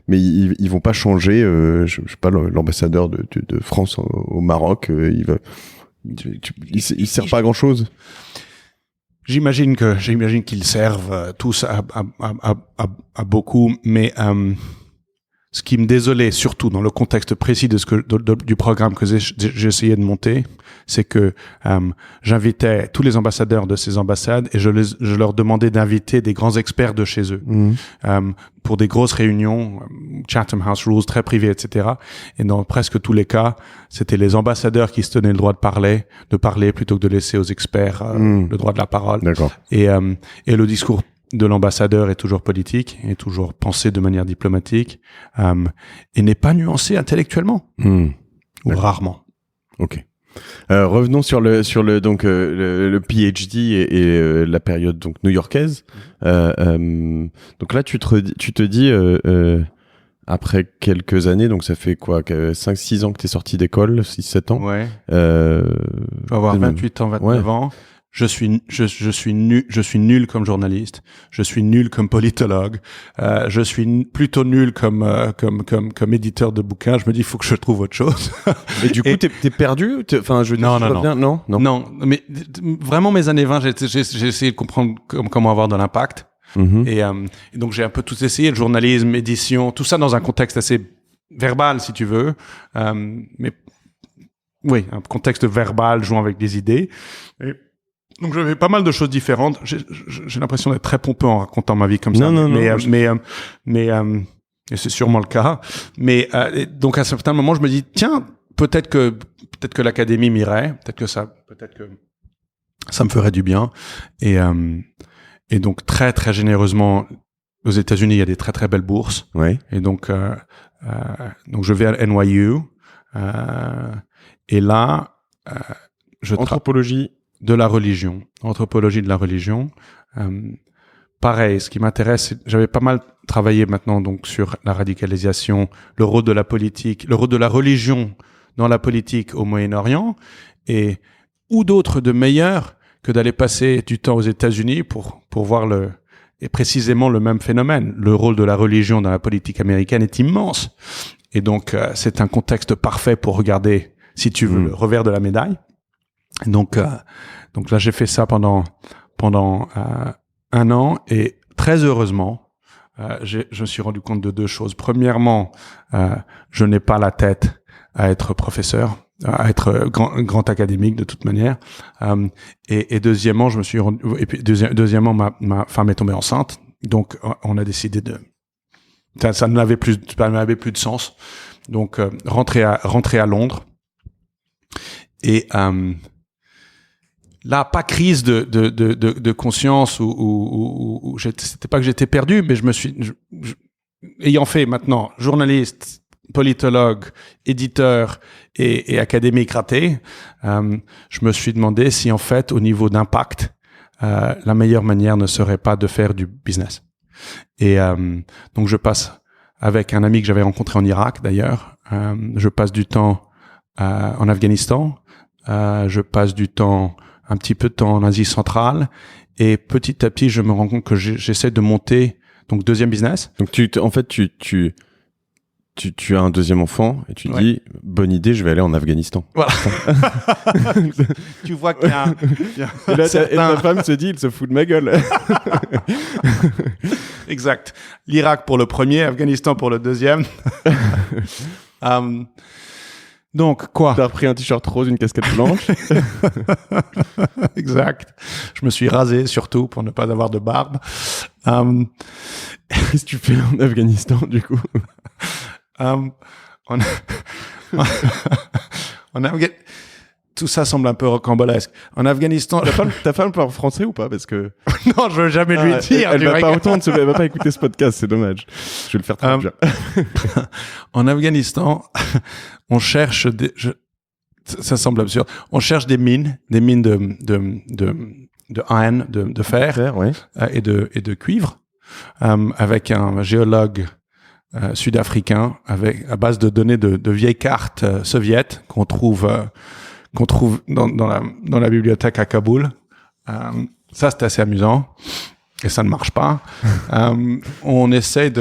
Speaker 1: mais ils vont pas changer. Je sais pas, l'ambassadeur de France au Maroc, il sert pas à grand chose.
Speaker 2: J'imagine qu'ils servent tous à beaucoup, mais ce qui me désolait surtout dans le contexte précis du programme que j'ai essayé de monter, c'est que j'invitais tous les ambassadeurs de ces ambassades et je leur demandais d'inviter des grands experts de chez eux pour des grosses réunions, Chatham House Rules, très privées, etc. Et dans presque tous les cas, c'était les ambassadeurs qui se tenaient le droit de parler plutôt que de laisser aux experts le droit de la parole.
Speaker 1: D'accord.
Speaker 2: Et le discours de l'ambassadeur est toujours politique, est toujours pensé de manière diplomatique, et n'est pas nuancé intellectuellement, ou rarement.
Speaker 1: Ok. Revenons sur le PhD et la période donc new-yorkaise. Donc là, tu te dis après quelques années, donc ça fait quoi, 5-6 ans que t'es sorti d'école, 6-7 ans.
Speaker 2: Ouais. Je vais avoir 28 ans, 29 ans. Je suis nul comme journaliste. Je suis nul comme politologue. Je suis plutôt nul comme éditeur de bouquins. Je me dis, il faut que je trouve autre chose.
Speaker 1: Et du coup, t'es perdu? Enfin, je veux dire,
Speaker 2: non. Non, mais vraiment, mes années 20, j'ai essayé de comprendre comment avoir de l'impact. Et donc, j'ai un peu tout essayé, le journalisme, édition, tout ça dans un contexte assez verbal, si tu veux. Mais oui, un contexte verbal jouant avec des idées. Donc j'avais pas mal de choses différentes. J'ai l'impression d'être très pompeux en racontant ma vie comme ça. Mais c'est sûrement le cas. Mais donc à un certain moment, je me dis tiens, peut-être que l'académie m'irait, peut-être que ça me ferait du bien. Et donc très très généreusement, aux États-Unis, il y a des très très belles bourses.
Speaker 1: Ouais.
Speaker 2: Et donc je vais à NYU. Et là,
Speaker 1: anthropologie
Speaker 2: de la religion, anthropologie de la religion. Pareil, ce qui m'intéresse, j'avais pas mal travaillé maintenant donc sur la radicalisation, le rôle de la politique, le rôle de la religion dans la politique au Moyen-Orient, et où d'autre de meilleur que d'aller passer du temps aux États-Unis pour voir et précisément le même phénomène. Le rôle de la religion dans la politique américaine est immense. Et donc, c'est un contexte parfait pour regarder, si tu veux, le revers de la médaille. Donc là, j'ai fait ça pendant 1 an et très heureusement, je me suis rendu compte de 2 choses. Premièrement, je n'ai pas la tête à être professeur, à être grand académique de toute manière. Et deuxièmement, deuxièmement, ma femme est tombée enceinte. Donc, on a décidé ça n'avait plus de sens. Donc, rentrer à Londres. Et, là, pas crise de conscience ou c'était pas que j'étais perdu, mais ayant fait maintenant journaliste, politologue, éditeur et académique raté, je me suis demandé si en fait, au niveau d'impact, la meilleure manière ne serait pas de faire du business. Et donc je passe avec un ami que j'avais rencontré en Irak d'ailleurs. Je passe du temps en Afghanistan. Je passe un petit peu de temps en Asie centrale. Et petit à petit, je me rends compte que j'essaie de monter donc 2e business.
Speaker 1: Donc tu as un 2e enfant et tu dis bonne idée, je vais aller en Afghanistan.
Speaker 2: Voilà. Tu vois qu'il y a
Speaker 1: et là, et ta femme se dit il se fout de ma gueule.
Speaker 2: Exact. L'Irak pour le premier, Afghanistan pour le 2e. Donc quoi?
Speaker 1: T'as repris un t-shirt rose, une casquette blanche.
Speaker 2: Exact. Je me suis rasé surtout pour ne pas avoir de barbe.
Speaker 1: Qu'est-ce que tu fais en Afghanistan du coup?
Speaker 2: Tout ça semble un peu rocambolesque. En Afghanistan,
Speaker 1: ta femme parle français ou pas? Parce que
Speaker 2: non, je veux jamais lui dire.
Speaker 1: Elle va pas écouter ce podcast, c'est dommage. Je vais le faire traduire.
Speaker 2: En Afghanistan, on cherche ça semble absurde. On cherche des mines de iron, de fer,
Speaker 1: ouais.
Speaker 2: et de cuivre, avec un géologue sud-africain à base de données de vieilles cartes soviétiques qu'on trouve dans la bibliothèque à Kaboul. Ça, c'est assez amusant et ça ne marche pas. On essaie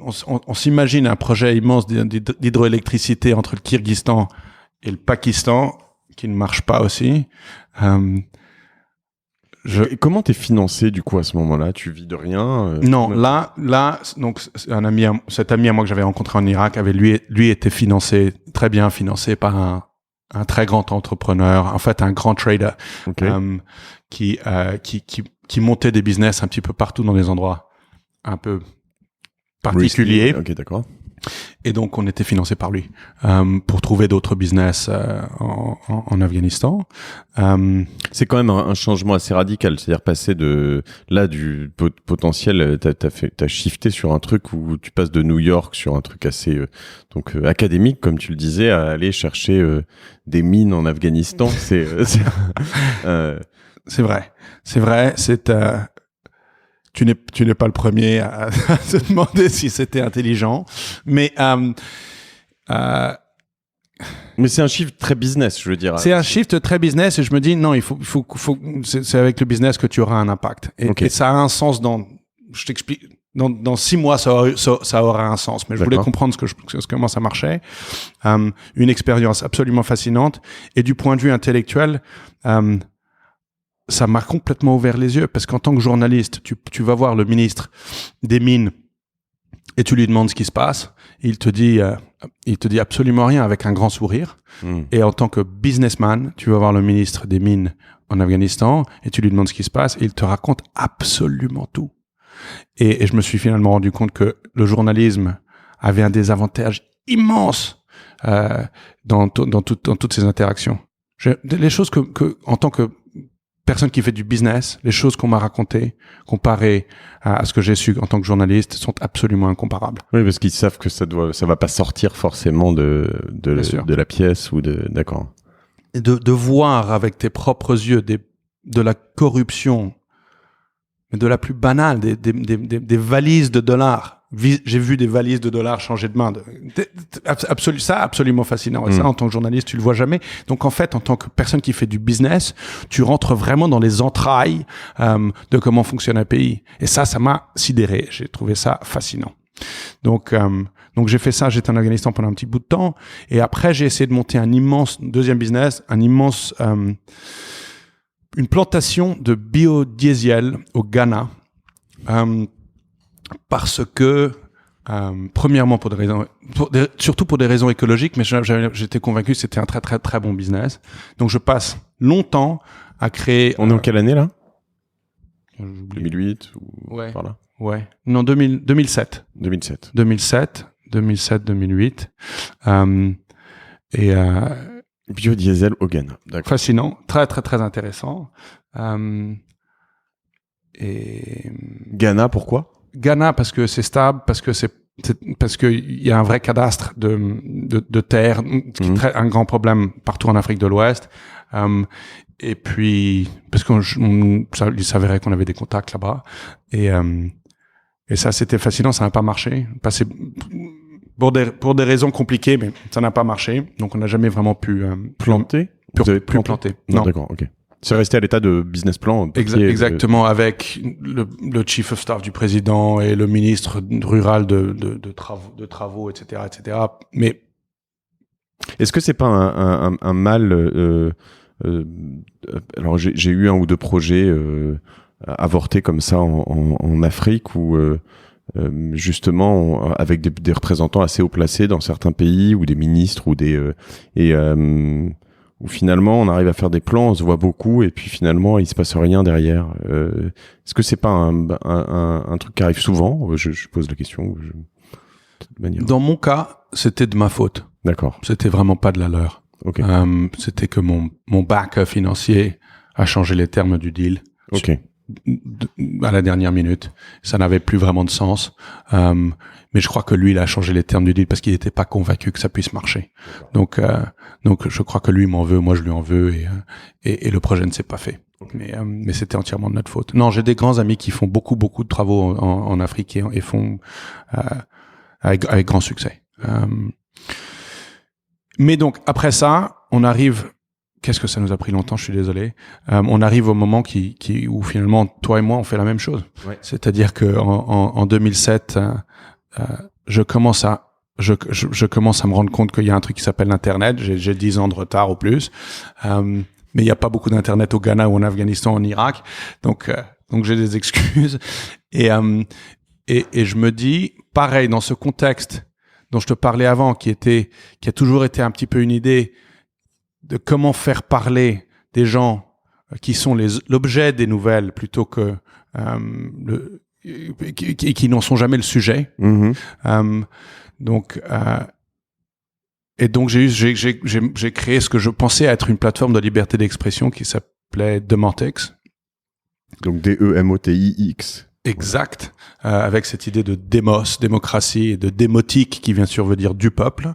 Speaker 2: on s'imagine un projet immense d'hydroélectricité entre le Kyrgyzstan et le Pakistan qui ne marche pas aussi.
Speaker 1: Comment t'es financé du coup à ce moment-là? Tu vis de rien?
Speaker 2: Non, là, donc cet ami à moi que j'avais rencontré en Irak avait lui été très bien financé par un très grand entrepreneur, en fait un grand trader,
Speaker 1: okay.
Speaker 2: qui montait des business un petit peu partout dans des endroits un peu particuliers.
Speaker 1: Ok, d'accord.
Speaker 2: Et donc on était financé par lui pour trouver d'autres business en Afghanistan.
Speaker 1: C'est quand même un changement assez radical, c'est-à-dire passer du potentiel, t'as shifté sur un truc où tu passes de New York sur un truc assez académique comme tu le disais à aller chercher des mines en Afghanistan. C'est
Speaker 2: vrai. Tu n'es pas le premier à se demander si c'était intelligent, mais
Speaker 1: c'est un shift très business, je veux dire.
Speaker 2: C'est un shift très business et je me dis non, il faut c'est avec le business que tu auras un impact. Et ça a un sens je t'explique. Dans 6 mois, ça aura un sens. Mais je voulais comprendre comment ça marchait. Une expérience absolument fascinante. Et du point de vue intellectuel, ça m'a complètement ouvert les yeux parce qu'en tant que journaliste, tu vas voir le ministre des Mines et tu lui demandes ce qui se passe. Il te dit absolument rien avec un grand sourire. Et en tant que businessman, tu vas voir le ministre des Mines en Afghanistan et tu lui demandes ce qui se passe et il te raconte absolument tout. Et je me suis finalement rendu compte que le journalisme avait un désavantage immense dans toutes ces interactions. Les choses que en tant que personne qui fait du business, les choses qu'on m'a racontées, comparées à ce que j'ai su en tant que journaliste, sont absolument incomparables.
Speaker 1: Oui, parce qu'ils savent que ça va pas sortir forcément de la pièce ou d'accord.
Speaker 2: Et de voir avec tes propres yeux de la corruption, mais de la plus banale, des valises de dollars. J'ai vu des valises de dollars changer de main. Ça, absolument fascinant. Et ça, en tant que journaliste, tu le vois jamais. Donc, en fait, en tant que personne qui fait du business, tu rentres vraiment dans les entrailles de comment fonctionne un pays. Et ça m'a sidéré. J'ai trouvé ça fascinant. Donc Donc j'ai fait ça, j'étais en Afghanistan pendant un petit bout de temps. Et après, j'ai essayé de monter deuxième business, une plantation de biodiesel au Ghana. Parce que, premièrement, surtout pour des raisons écologiques, mais j'étais convaincu que c'était un très, très, très bon business. Donc je passe longtemps à créer...
Speaker 1: On est en quelle année, là?
Speaker 2: 2008
Speaker 1: ou par là?
Speaker 2: Ouais. Non, 2007. 2008.
Speaker 1: Biodiesel au Ghana.
Speaker 2: D'accord. Fascinant. Très, très, très intéressant.
Speaker 1: Ghana, pourquoi?
Speaker 2: Ghana, parce que c'est stable, parce que il y a un vrai cadastre de terre, qui est un grand problème partout en Afrique de l'Ouest. Et puis, parce il s'avérait qu'on avait des contacts là-bas. Et ça, c'était fascinant, ça n'a pas marché. Pour des raisons compliquées, mais ça n'a pas marché. Donc, on n'a jamais vraiment pu
Speaker 1: planter.
Speaker 2: Planter.
Speaker 1: Non, d'accord, ok. C'est resté à l'état de business plan.
Speaker 2: Exactement, avec le chief of staff du président et le ministre rural de travaux, etc., etc. Mais
Speaker 1: est-ce que c'est pas un mal alors j'ai eu un ou deux projets avortés comme ça en Afrique où justement avec des représentants assez haut placés dans certains pays ou des ministres ou où finalement on arrive à faire des plans, on se voit beaucoup et puis finalement il se passe rien derrière. Est-ce que c'est pas un truc qui arrive souvent? Je pose la question.
Speaker 2: Dans mon cas, c'était de ma faute.
Speaker 1: D'accord.
Speaker 2: C'était vraiment pas de la leur.
Speaker 1: Okay.
Speaker 2: C'était que mon back financier a changé les termes du deal.
Speaker 1: Ok.
Speaker 2: À la dernière minute, ça n'avait plus vraiment de sens. Mais je crois que lui, il a changé les termes du deal parce qu'il n'était pas convaincu que ça puisse marcher. Donc, je crois que lui m'en veut, moi je lui en veux, et le projet ne s'est pas fait. Okay. Mais c'était entièrement de notre faute. Non, j'ai des grands amis qui font beaucoup de travaux en Afrique et font avec grand succès. Mais donc après ça, on arrive. Qu'est-ce que ça nous a pris longtemps, je suis désolé. On arrive au moment où finalement, toi et moi, on fait la même chose.
Speaker 1: Ouais.
Speaker 2: C'est-à-dire que en 2007, je commence à me rendre compte qu'il y a un truc qui s'appelle l'Internet. J'ai 10 ans de retard au plus. Mais il n'y a pas beaucoup d'Internet au Ghana ou en Afghanistan, en Irak. Donc j'ai des excuses. Et je me dis, pareil, dans ce contexte dont je te parlais avant, qui a toujours été un petit peu une idée de comment faire parler des gens qui sont l'objet des nouvelles plutôt que qui n'en sont jamais le sujet.
Speaker 1: Mm-hmm.
Speaker 2: Donc j'ai créé ce que je pensais être une plateforme de liberté d'expression qui s'appelait Demotix.
Speaker 1: Donc DEMOTIX.
Speaker 2: Exact, avec cette idée de démocratie et de démotique qui vient veut dire du peuple.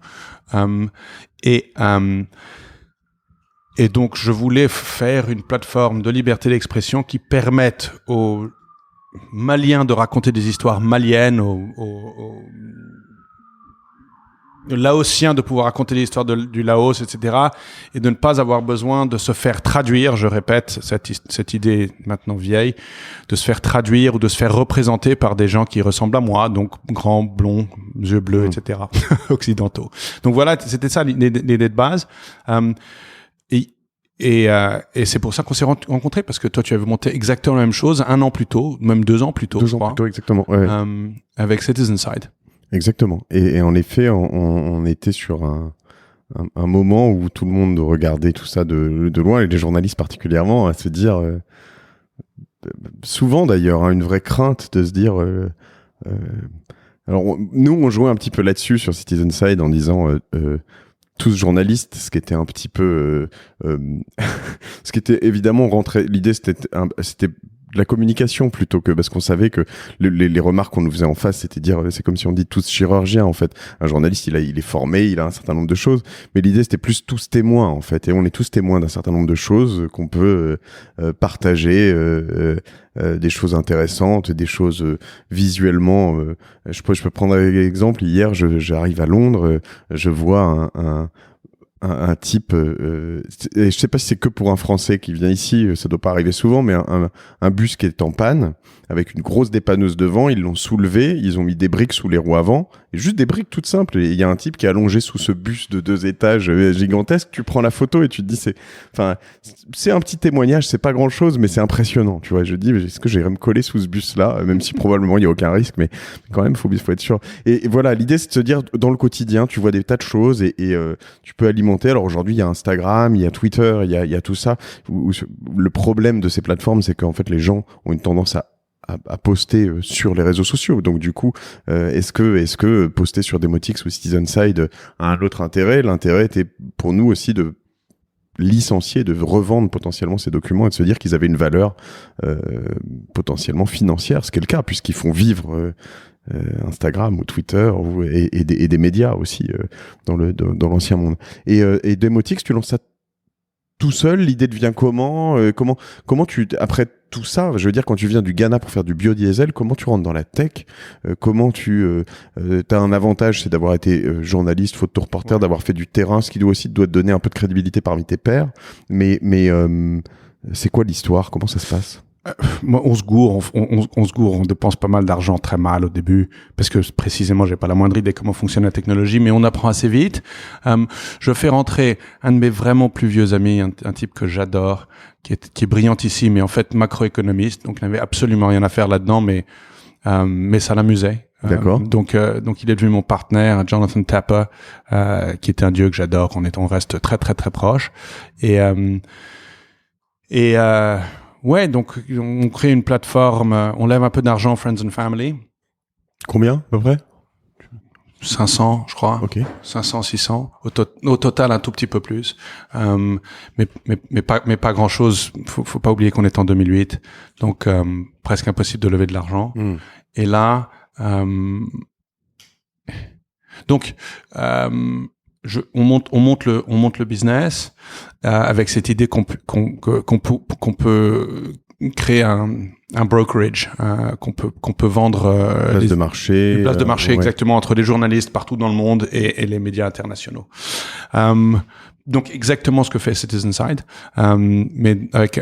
Speaker 2: Et donc, je voulais faire une plateforme de liberté d'expression qui permette aux Maliens de raconter des histoires maliennes, aux Laotiens de pouvoir raconter l'histoire du Laos, etc. Et de ne pas avoir besoin de se faire traduire, je répète cette idée maintenant vieille, de se faire traduire ou de se faire représenter par des gens qui ressemblent à moi, donc grands, blonds, yeux bleus, etc. occidentaux. Donc voilà, c'était ça l'idée de base. Et c'est pour ça qu'on s'est rencontrés, parce que toi, tu avais monté exactement la même chose 1 an plus tôt, même 2 ans plus tôt.
Speaker 1: 2 ans plus tôt, exactement. Ouais.
Speaker 2: Avec Citizenside.
Speaker 1: Exactement. Et en effet, on était sur un moment où tout le monde regardait tout ça de loin, et les journalistes particulièrement, à se dire, souvent d'ailleurs, une vraie crainte de se dire... alors, nous, on jouait un petit peu là-dessus sur Citizenside en disant... tous journalistes, ce qui était un petit peu... ce qui était évidemment rentré... L'idée, c'était de la communication plutôt que... Parce qu'on savait que les remarques qu'on nous faisait en face, c'était dire... C'est comme si on dit tous chirurgiens, en fait. Un journaliste, il est formé, il a un certain nombre de choses. Mais l'idée, c'était plus tous témoins, en fait. Et on est tous témoins d'un certain nombre de choses qu'on peut partager... des choses intéressantes, des choses visuellement. Je peux prendre un exemple. Hier, j'arrive à Londres, je vois un type, et je sais pas si c'est que pour un Français qui vient ici, ça doit pas arriver souvent, mais un bus qui est en panne, avec une grosse dépanneuse devant, ils l'ont soulevé, ils ont mis des briques sous les roues avant, et juste des briques toutes simples, et il y a un type qui est allongé sous ce bus de 2 étages gigantesque, tu prends la photo et tu te dis, c'est un petit témoignage, c'est pas grand chose, mais c'est impressionnant, tu vois, je dis, est-ce que j'irais me coller sous ce bus-là, même si probablement il y a aucun risque, mais quand même, faut être sûr. Et voilà, l'idée, c'est de se dire, dans le quotidien, tu vois des tas de choses, et tu peux alimenter. Alors aujourd'hui, il y a Instagram, il y a Twitter, il y a tout ça. Le problème de ces plateformes, c'est qu'en fait, les gens ont une tendance à poster sur les réseaux sociaux. Donc du coup, est-ce que poster sur Demotix ou Citizenside a un autre intérêt? L'intérêt était pour nous aussi de licencier, de revendre potentiellement ces documents et de se dire qu'ils avaient une valeur potentiellement financière, ce qui est le cas, puisqu'ils font vivre Instagram ou Twitter et des médias aussi dans l'ancien monde. Et Demotix, tu lances ça tout seul? L'idée devient comment tu, après tout ça, je veux dire, quand tu viens du Ghana pour faire du biodiesel, comment tu rentres dans la tech? Comment t'as un avantage, c'est d'avoir été journaliste, photoreporter, d'avoir fait du terrain, ce qui doit te donner un peu de crédibilité parmi tes pairs. Mais c'est quoi l'histoire? Comment ça se passe?
Speaker 2: On se gourre, on dépense pas mal d'argent très mal au début parce que précisément j'ai pas la moindre idée comment fonctionne la technologie, mais on apprend assez vite. Je fais rentrer un de mes vraiment plus vieux amis, un type que j'adore, qui est brillantissime, mais en fait macroéconomiste, donc il n'avait absolument rien à faire là-dedans, mais ça l'amusait.
Speaker 1: D'accord.
Speaker 2: Donc il est devenu mon partenaire, Jonathan Tapper, qui était un dieu que j'adore. On reste très très très proches. Ouais, donc on crée une plateforme, on lève un peu d'argent, Friends and Family.
Speaker 1: Combien à peu près?
Speaker 2: 500, je crois.
Speaker 1: Ok.
Speaker 2: 500, 600. Au total, un tout petit peu plus. Mais pas grand chose. Faut pas oublier qu'on est en 2008. Donc, presque impossible de lever de l'argent. Et là, on monte le business avec cette idée qu'on peut créer un brokerage, qu'on peut vendre
Speaker 1: place de marché,
Speaker 2: des places de marché exactement entre les journalistes partout dans le monde et les médias internationaux. Donc exactement ce que fait Citizenside, mais avec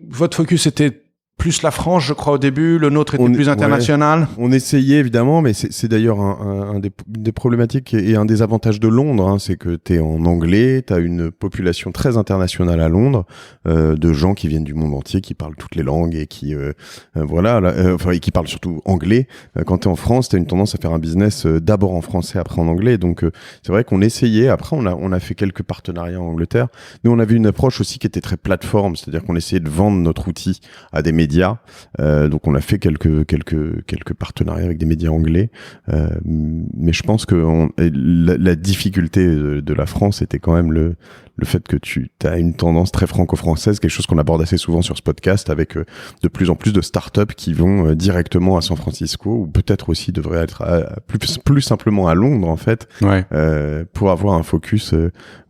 Speaker 2: votre focus était plus la France, je crois, au début. Le nôtre était plus international.
Speaker 1: Ouais, on essayait, évidemment, mais c'est d'ailleurs une des problématiques et un des avantages de Londres, hein, c'est que t'es en anglais, t'as une population très internationale à Londres, de gens qui viennent du monde entier, qui parlent toutes les langues et qui, et qui parlent surtout anglais. Quand t'es en France, t'as une tendance à faire un business d'abord en français, après en anglais. Donc, c'est vrai qu'on essayait. Après, on a fait quelques partenariats en Angleterre. Nous, on avait une approche aussi qui était très plateforme, c'est-à-dire qu'on essayait de vendre notre outil à des médias. Donc on a fait quelques partenariats avec des médias anglais, mais je pense que la difficulté de la France était quand même le fait que tu as une tendance très franco-française, quelque chose qu'on aborde assez souvent sur ce podcast, avec de plus en plus de startups qui vont directement à San Francisco, ou peut-être aussi devraient être plus simplement à Londres en fait, pour avoir un focus,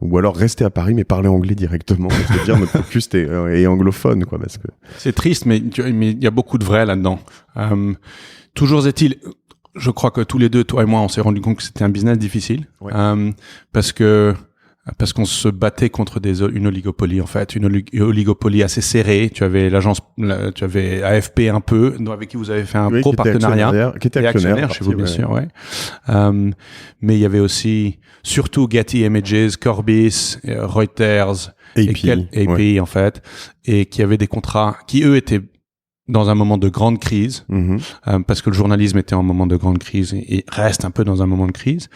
Speaker 1: ou alors rester à Paris mais parler anglais directement, c'est-à-dire notre focus est anglophone, quoi, parce que
Speaker 2: c'est triste, mais il y a beaucoup de vrai là-dedans. Toujours est-il, je crois que tous les deux, toi et moi, on s'est rendu compte que c'était un business difficile, parce qu'on se battait contre une oligopolie, en fait, une oligopolie assez serrée. Tu avais tu avais AFP un peu, avec qui vous avez fait un pro partenariat,
Speaker 1: qui était actionnaire
Speaker 2: chez vous, bien sûr, mais il y avait aussi, surtout Getty Images, Corbis, Reuters, AP, en fait, et qui avaient des contrats qui, eux, étaient dans un moment de grande crise, parce que le journalisme était en moment de grande crise et reste un peu dans un moment de crise.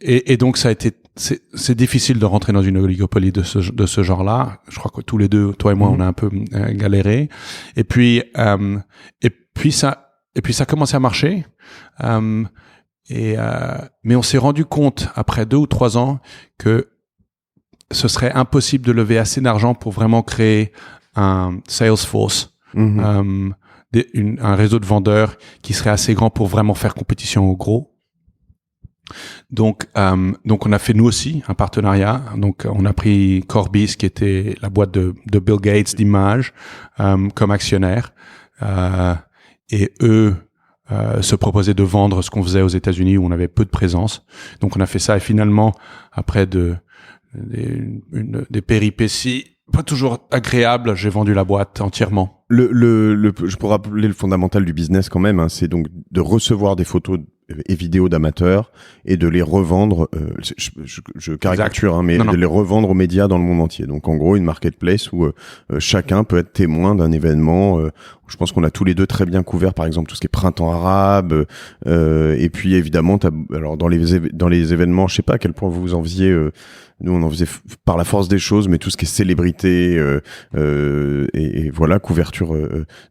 Speaker 2: Et donc c'est difficile de rentrer dans une oligopolie de ce genre-là. Je crois que tous les deux, toi et moi, on a un peu galéré. Et puis ça commençait à marcher. Mais on s'est rendu compte après 2 ou 3 ans que ce serait impossible de lever assez d'argent pour vraiment créer un Salesforce, un réseau de vendeurs qui serait assez grand pour vraiment faire compétition aux gros. Donc on a fait nous aussi un partenariat. Donc on a pris Corbis, qui était la boîte de Bill Gates d'images, comme actionnaire, et eux se proposer de vendre ce qu'on faisait aux États-Unis où on avait peu de présence. Donc on a fait ça et finalement, après des péripéties pas toujours agréables, j'ai vendu la boîte entièrement.
Speaker 1: Je pourrais rappeler le fondamental du business quand même, hein, c'est donc de recevoir des photos et vidéos d'amateurs et de les revendre, je caricature, hein, mais de les revendre aux médias dans le monde entier. Donc en gros une marketplace où chacun peut être témoin d'un événement. Je pense qu'on a tous les deux très bien couvert, par exemple tout ce qui est printemps arabe, et puis évidemment alors dans les événements, je sais pas à quel point vous en faisiez. Nous, on en faisait par la force des choses, mais tout ce qui est célébrité et voilà, couverture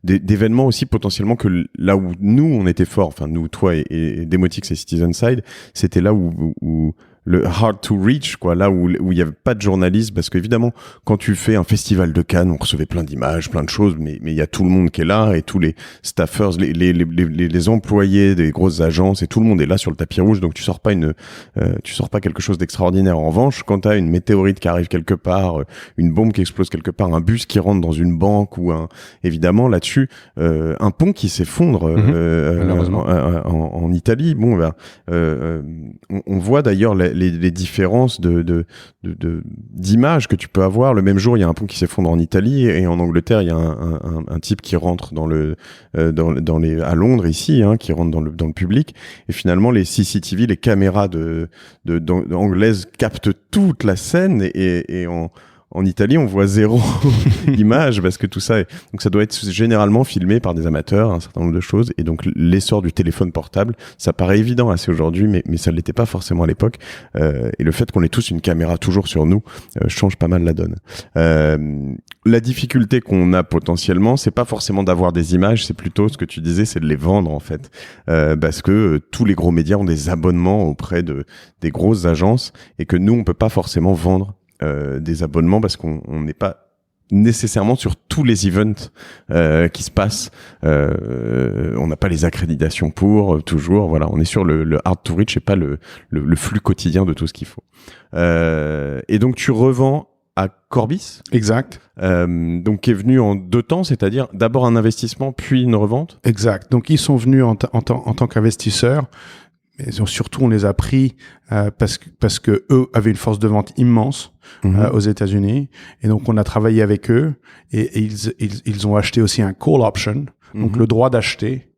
Speaker 1: d'événements aussi potentiellement que là où nous on était forts, enfin nous, toi et Demotix et Citizenside, c'était là où le hard to reach, quoi, là où il y avait pas de journalisme, parce qu'évidemment, quand tu fais un festival de Cannes, on recevait plein d'images, plein de choses, mais il y a tout le monde qui est là et tous les staffers, les employés des grosses agences et tout le monde est là sur le tapis rouge, donc tu sors pas quelque chose d'extraordinaire. En revanche, quand t'as une météorite qui arrive quelque part, une bombe qui explose quelque part, un bus qui rentre dans une banque ou évidemment là-dessus, un pont qui s'effondre, en Italie, bon, on voit d'ailleurs les différences d'images que tu peux avoir. Le même jour, il y a un pont qui s'effondre en Italie et en Angleterre, il y a un type qui rentre à Londres ici, hein, qui rentre dans le public. Et finalement, les CCTV, les caméras anglaises captent toute la scène et en Italie, on voit zéro image parce que tout ça donc ça doit être généralement filmé par des amateurs, un certain nombre de choses. Et donc, l'essor du téléphone portable, ça paraît évident assez aujourd'hui, mais ça l'était pas forcément à l'époque. Et le fait qu'on ait tous une caméra toujours sur nous, change pas mal la donne. La difficulté qu'on a potentiellement, c'est pas forcément d'avoir des images, c'est plutôt ce que tu disais, c'est de les vendre, en fait. Parce que tous les gros médias ont des abonnements auprès des grosses agences et que nous, on peut pas forcément vendre des abonnements parce qu'on n'est pas nécessairement sur tous les events qui se passent. On n'a pas les accréditations pour toujours. Voilà, on est sur le hard to reach et pas le flux quotidien de tout ce qu'il faut. Et donc tu revends à Corbis.
Speaker 2: Exact.
Speaker 1: Donc qui est venu en 2 temps, c'est-à-dire d'abord un investissement puis une revente.
Speaker 2: Exact. Donc ils sont venus en tant qu'investisseurs. Mais surtout, on les a pris parce que eux avaient une force de vente immense aux États-Unis, et donc on a travaillé avec eux et ils ont acheté aussi un call option, donc le droit d'acheter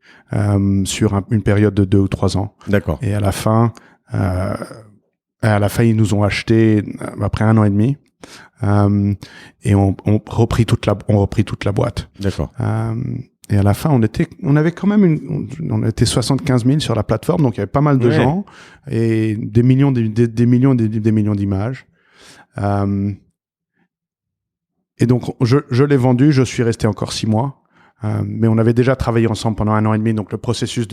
Speaker 2: sur une période de 2 ou 3 ans.
Speaker 1: D'accord.
Speaker 2: Et à la fin, ils nous ont acheté après 1 an et demi. Et on repris toute la boîte.
Speaker 1: D'accord.
Speaker 2: Et à la fin, on avait quand même on était 75 000 sur la plateforme, donc il y avait pas mal de gens et des millions d'images. Et donc, je l'ai vendu, je suis resté encore 6 mois. Mais on avait déjà travaillé ensemble pendant 1 an et demi, donc le processus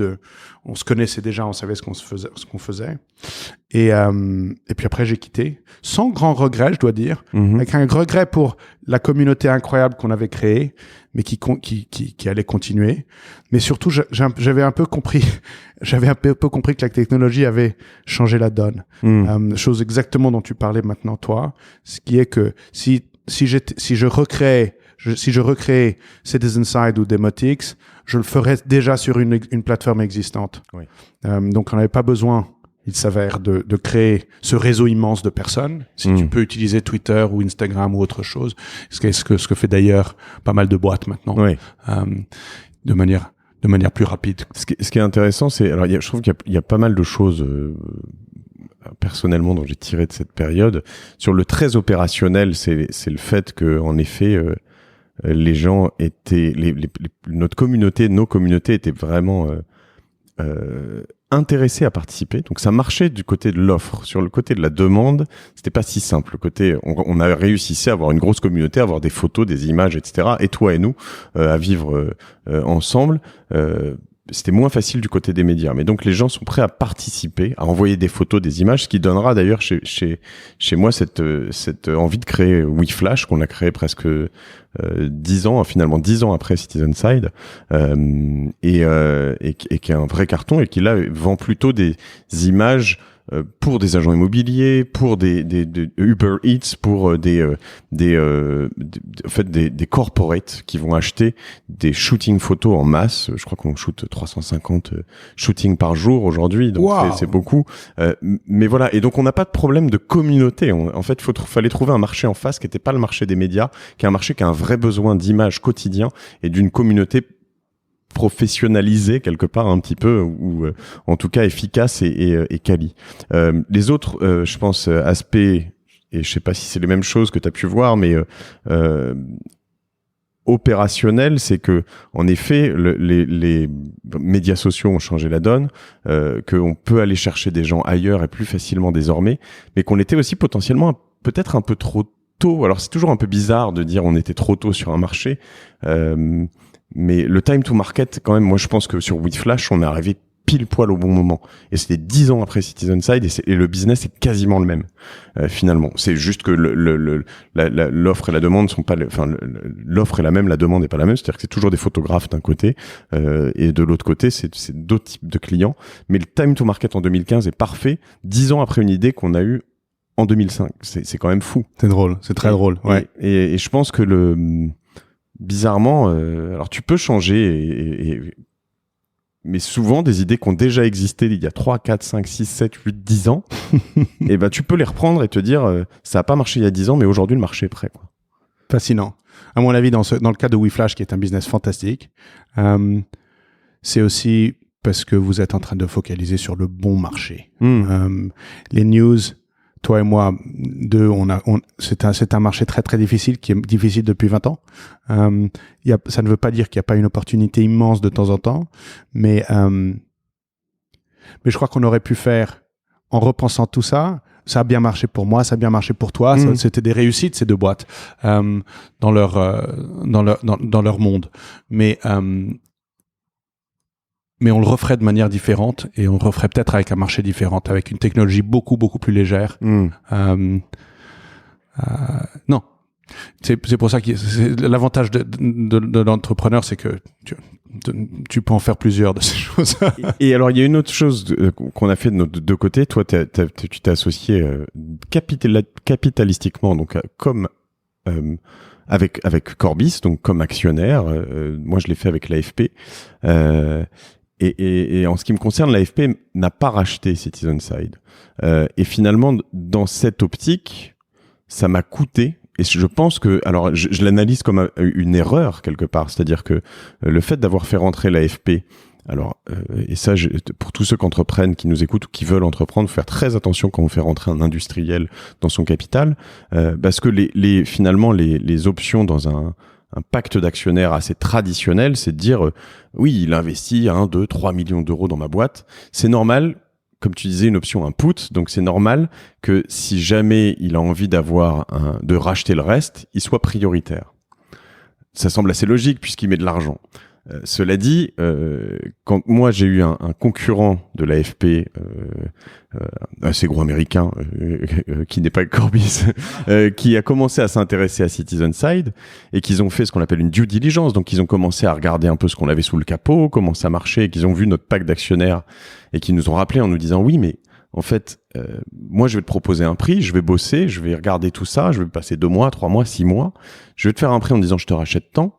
Speaker 2: on se connaissait déjà, on savait ce qu'on faisait. Et puis après, j'ai quitté, sans grand regret, je dois dire, avec un regret pour la communauté incroyable qu'on avait créée, mais qui allait continuer. Mais surtout, j'avais un peu compris que la technologie avait changé la donne. Chose exactement dont tu parlais maintenant, toi, ce qui est que si je recréais Citizenside ou Demotix, je le ferais déjà sur une plateforme existante. Oui. Donc, on n'avait pas besoin, il s'avère, de créer ce réseau immense de personnes. Si tu peux utiliser Twitter ou Instagram ou autre chose, ce que fait d'ailleurs pas mal de boîtes maintenant, de manière plus rapide.
Speaker 1: Ce qui est intéressant, c'est, alors je trouve qu'il y a pas mal de choses personnellement dont j'ai tiré de cette période. Sur le très opérationnel, c'est le fait que, en effet, les gens étaient, nos communautés étaient vraiment intéressés à participer. Donc ça marchait du côté de l'offre. Sur le côté de la demande, c'était pas si simple. Le côté, on a réussi à avoir une grosse communauté, à avoir des photos, des images, etc. Et toi et nous, à vivre ensemble. C'était moins facile du côté des médias. Mais donc, les gens sont prêts à participer, à envoyer des photos, des images, ce qui donnera d'ailleurs chez moi cette envie de créer WeFlash, qu'on a créé presque 10 ans après Citizenside, et qui est un vrai carton et qui là vend plutôt des images pour des agents immobiliers, pour des Uber Eats, pour en fait des corporates qui vont acheter des shootings photos en masse. Je crois qu'on shoot 350 shootings par jour aujourd'hui, donc c'est beaucoup. Mais voilà, et donc on n'a pas de problème de communauté. En fait, fallait trouver un marché en face qui n'était pas le marché des médias, qui est un marché qui a un vrai besoin d'image quotidien et d'une communauté professionnalisée quelque part un petit peu, ou en tout cas efficace et quali. Les autres, je pense, aspects, et je sais pas si c'est les mêmes choses que tu as pu voir, mais opérationnel, c'est que en effet les médias sociaux ont changé la donne, qu'on peut aller chercher des gens ailleurs et plus facilement désormais, mais qu'on était aussi potentiellement peut-être un peu trop tôt. Alors c'est toujours un peu bizarre de dire on était trop tôt sur un marché, mais le time to market, quand même, moi je pense que sur Whiplash, on est arrivé pile poil au bon moment. Et c'était 10 ans après Citizenside et le business est quasiment le même, finalement. C'est juste que l'offre et la demande sont pas, l'offre est la même, la demande n'est pas la même. C'est-à-dire que c'est toujours des photographes d'un côté, et de l'autre côté, c'est d'autres types de clients. Mais le time to market en 2015 est parfait, 10 ans après une idée qu'on a eue en 2005. C'est quand même fou.
Speaker 2: C'est drôle, c'est très drôle. Ouais.
Speaker 1: Et je pense que bizarrement, alors tu peux changer mais souvent des idées qui ont déjà existé il y a 3, 4, 5, 6, 7, 8, 10 ans, et ben tu peux les reprendre et te dire ça a pas marché il y a 10 ans, mais aujourd'hui le marché est prêt, quoi.
Speaker 2: Fascinant. À mon avis, dans le cas de Whiplash, qui est un business fantastique, c'est aussi parce que vous êtes en train de focaliser sur le bon marché. Les news, toi et moi, c'est un marché très très difficile, qui est difficile depuis 20 ans. Ça ne veut pas dire qu'il n'y a pas une opportunité immense de temps en temps, mais je crois qu'on aurait pu faire, en repensant tout ça. Ça a bien marché pour moi, ça a bien marché pour toi. C'était des réussites, ces deux boîtes, dans leur monde. Mais on le referait de manière différente, et on le referait peut-être avec un marché différent, avec une technologie beaucoup, beaucoup plus légère. Non. C'est pour ça que l'avantage de l'entrepreneur, c'est que tu peux en faire plusieurs de ces choses.
Speaker 1: Et alors, il y a une autre chose qu'on a fait de nos deux côtés. Toi, tu t'es associé capitalistiquement, donc comme avec Corbis, donc comme actionnaire. Moi, je l'ai fait avec l'AFP. Et en ce qui me concerne, l'AFP n'a pas racheté Citizenside. Et finalement, dans cette optique, ça m'a coûté. Et je pense que, alors, je l'analyse comme une erreur quelque part. C'est-à-dire que le fait d'avoir fait rentrer l'AFP, alors, et ça, pour tous ceux qui entreprennent, qui nous écoutent ou qui veulent entreprendre, faut faire très attention quand on fait rentrer un industriel dans son capital, parce que finalement, les options dans un pacte d'actionnaires assez traditionnel, c'est de dire oui, il investit 1, 2, 3 millions d'euros dans ma boîte. C'est normal, comme tu disais, une option input, donc c'est normal que si jamais il a envie de racheter le reste, il soit prioritaire. Ça semble assez logique puisqu'il met de l'argent. Cela dit, quand moi j'ai eu un concurrent de l'AFP, assez gros américain, qui n'est pas Corbis, qui a commencé à s'intéresser à Citizenside et qu'ils ont fait ce qu'on appelle une due diligence. Donc ils ont commencé à regarder un peu ce qu'on avait sous le capot, comment ça marchait, et qu'ils ont vu notre pacte d'actionnaires et qu'ils nous ont rappelé en nous disant oui, mais en fait, moi je vais te proposer un prix, je vais bosser, je vais regarder tout ça, je vais passer 2 mois, 3 mois, 6 mois, je vais te faire un prix en disant je te rachète tant,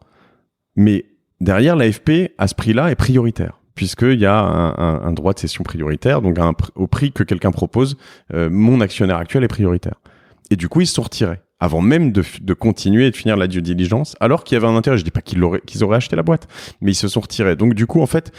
Speaker 1: mais derrière, l'AFP, à ce prix-là, est prioritaire, puisqu'il y a un droit de cession prioritaire, donc au prix que quelqu'un propose, mon actionnaire actuel est prioritaire. Et du coup, ils se sont retirés, avant même de continuer et de finir la due diligence, alors qu'il y avait un intérêt. Je dis pas qu'ils auraient acheté la boîte, mais ils se sont retirés. Donc du coup, en fait,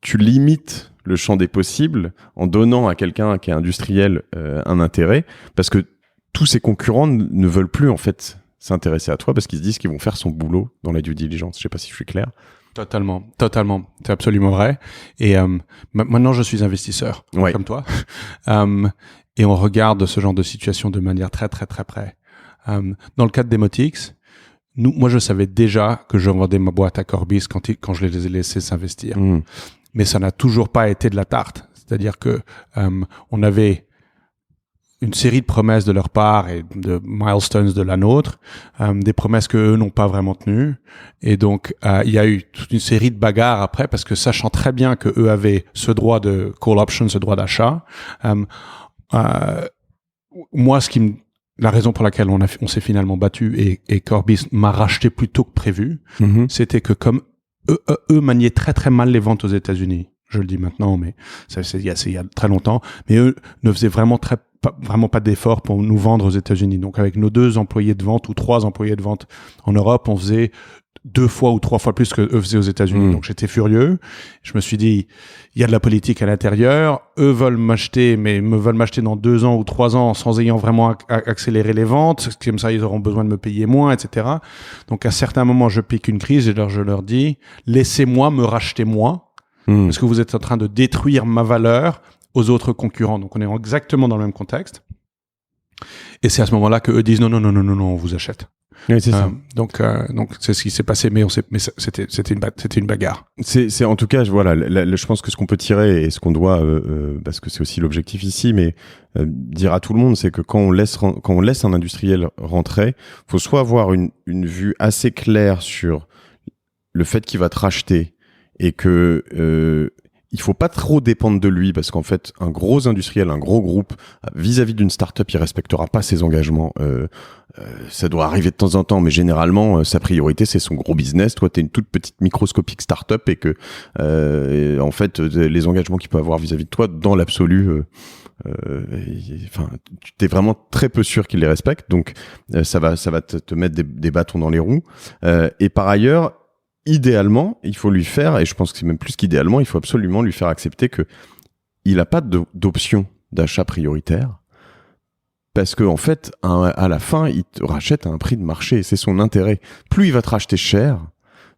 Speaker 1: tu limites le champ des possibles en donnant à quelqu'un qui est industriel un intérêt, parce que tous ses concurrents ne veulent plus, en fait, s'intéresser à toi parce qu'ils se disent qu'ils vont faire son boulot dans la due diligence. Je sais pas si je suis clair.
Speaker 2: Totalement. C'est absolument vrai. Et maintenant, je suis investisseur, comme toi. Et on regarde ce genre de situation de manière très, très, très près. Dans le cas de Demotix, moi, je savais déjà que je vendais ma boîte à Corbis quand je les ai laissés s'investir. Mais ça n'a toujours pas été de la tarte. C'est-à-dire que on avait une série de promesses de leur part et de milestones de la nôtre, des promesses que eux n'ont pas vraiment tenues. Et donc, il y a eu toute une série de bagarres après, parce que sachant très bien que eux avaient ce droit de call option, ce droit d'achat, moi, la raison pour laquelle on s'est finalement battu et Corbis m'a racheté plus tôt que prévu, c'était que comme eux maniaient très très mal les ventes aux États-Unis. Je le dis maintenant, mais il y a très longtemps. Mais eux ne faisaient vraiment pas d'efforts pour nous vendre aux États-Unis. Donc, avec nos 2 employés de vente ou 3 employés de vente en Europe, on faisait 2 fois ou 3 fois plus que eux faisaient aux États-Unis. Donc, j'étais furieux. Je me suis dit, il y a de la politique à l'intérieur. Eux veulent m'acheter, mais me veulent m'acheter dans 2 ans ou 3 ans sans ayant vraiment accéléré les ventes. Comme ça, ils auront besoin de me payer moins, etc. Donc, à certains moments, je pique une crise et je leur dis, laissez-moi me racheter moi. Parce que vous êtes en train de détruire ma valeur aux autres concurrents. Donc, on est exactement dans le même contexte. Et c'est à ce moment-là que eux disent non, on vous achète.
Speaker 1: Oui, c'est ça.
Speaker 2: Donc c'est ce qui s'est passé, mais c'était une bagarre.
Speaker 1: C'est en tout cas, voilà, je pense que ce qu'on peut tirer et ce qu'on doit, parce que c'est aussi l'objectif ici, mais dire à tout le monde, c'est que quand on laisse un industriel rentrer, faut soit avoir une vue assez claire sur le fait qu'il va te racheter et que il faut pas trop dépendre de lui, parce qu'en fait, un gros industriel, un gros groupe, vis-à-vis d'une start-up, il respectera pas ses engagements. Ça doit arriver de temps en temps, mais généralement, sa priorité, c'est son gros business. Toi, t'es une toute petite microscopique start-up et que, en fait, les engagements qu'il peut avoir vis-à-vis de toi, dans l'absolu, enfin, tu t'es vraiment très peu sûr qu'il les respecte. Donc, ça va te mettre des bâtons dans les roues. Et par ailleurs, idéalement, il faut lui faire, et je pense que c'est même plus qu'idéalement, il faut absolument lui faire accepter que il n'a pas d'option d'achat prioritaire, parce que en fait, à la fin, il te rachète à un prix de marché, et c'est son intérêt. Plus il va te racheter cher,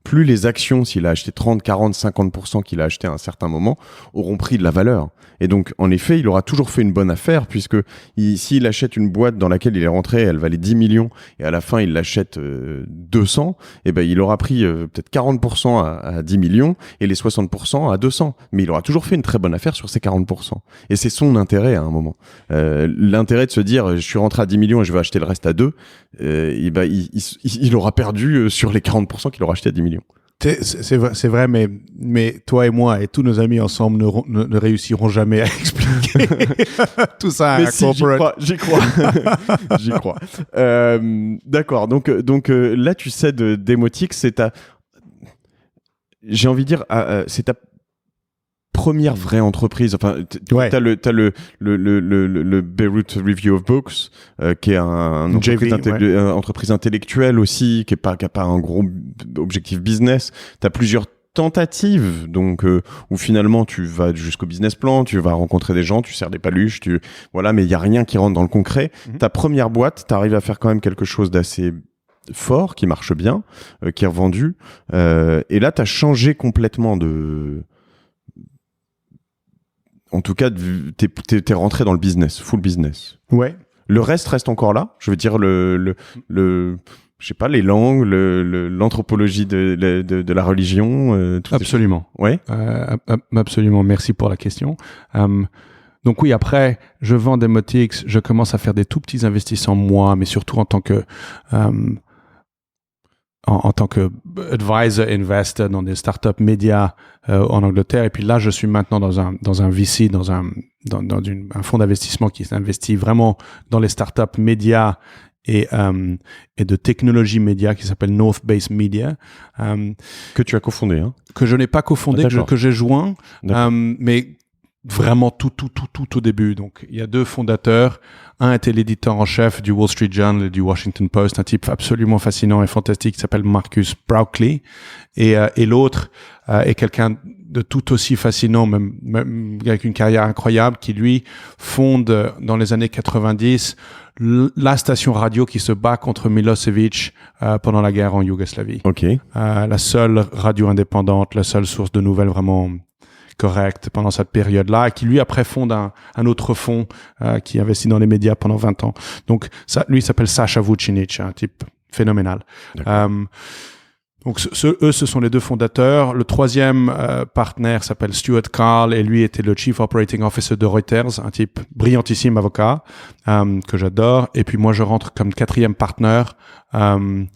Speaker 1: plus les actions, s'il a acheté 30, 40, 50% qu'il a acheté à un certain moment, auront pris de la valeur. Et donc, en effet, il aura toujours fait une bonne affaire, puisque s'il achète une boîte dans laquelle il est rentré, elle valait 10 millions, et à la fin, il l'achète 200, et ben, il aura pris peut-être 40% à 10 millions, et les 60% à 200. Mais il aura toujours fait une très bonne affaire sur ces 40%. Et c'est son intérêt à un moment. L'intérêt de se dire, je suis rentré à 10 millions et je vais acheter le reste à 2, et ben, il aura perdu sur les 40% qu'il aura acheté à 10 millions.
Speaker 2: C'est vrai, mais toi et moi et tous nos amis ensemble ne réussiront jamais à expliquer tout ça à un corporate.
Speaker 1: J'y crois. D'accord. Donc là, tu sais, Demotic, c'est j'ai envie de dire, c'est ta première vraie entreprise. Enfin, t'as le Beirut Review of Books, qui est une entreprise intellectuelle aussi, qui a pas un gros objectif business. T'as plusieurs tentatives, donc où finalement tu vas jusqu'au business plan, tu vas rencontrer des gens, tu serres des paluches, mais il y a rien qui rentre dans le concret. Ta première boîte, t'arrives à faire quand même quelque chose d'assez fort, qui marche bien, qui est revendu, et là t'as changé complètement en tout cas, t'es rentré dans le business, full business.
Speaker 2: Ouais.
Speaker 1: Le reste encore là. Je veux dire je sais pas, les langues, l'anthropologie de la religion.
Speaker 2: Absolument.
Speaker 1: Ouais.
Speaker 2: Absolument. Merci pour la question. Donc oui, après, je vends Demotic, je commence à faire des tout petits investissements moi, mais surtout en tant que advisor, investor dans des startups médias en Angleterre. Et puis là, je suis maintenant dans un VC, dans un fonds d'investissement qui s'investit vraiment dans les startups médias et de technologie média qui s'appelle North Base Media.
Speaker 1: Que tu as cofondé, hein?
Speaker 2: Que je n'ai pas cofondé, que j'ai joint, mais vraiment tout au début. Donc, il y a 2 fondateurs. Un était l'éditeur en chef du Wall Street Journal et du Washington Post, un type absolument fascinant et fantastique qui s'appelle Marcus Brauchley. Et l'autre est quelqu'un de tout aussi fascinant, même avec une carrière incroyable, qui lui fonde dans les années 90 la station radio qui se bat contre Milosevic pendant la guerre en Yougoslavie.
Speaker 1: Ok.
Speaker 2: La seule radio indépendante, la seule source de nouvelles vraiment correct pendant cette période-là, et qui lui après fonde un autre fonds qui investit dans les médias pendant 20 ans. Donc ça, lui, il s'appelle Sasha Vucinic, un type phénoménal. Donc eux, ce sont les deux fondateurs. Le troisième partenaire s'appelle Stuart Carl et lui était le Chief Operating Officer de Reuters, un type brillantissime avocat que j'adore. Et puis moi, je rentre comme quatrième partenaire. Mais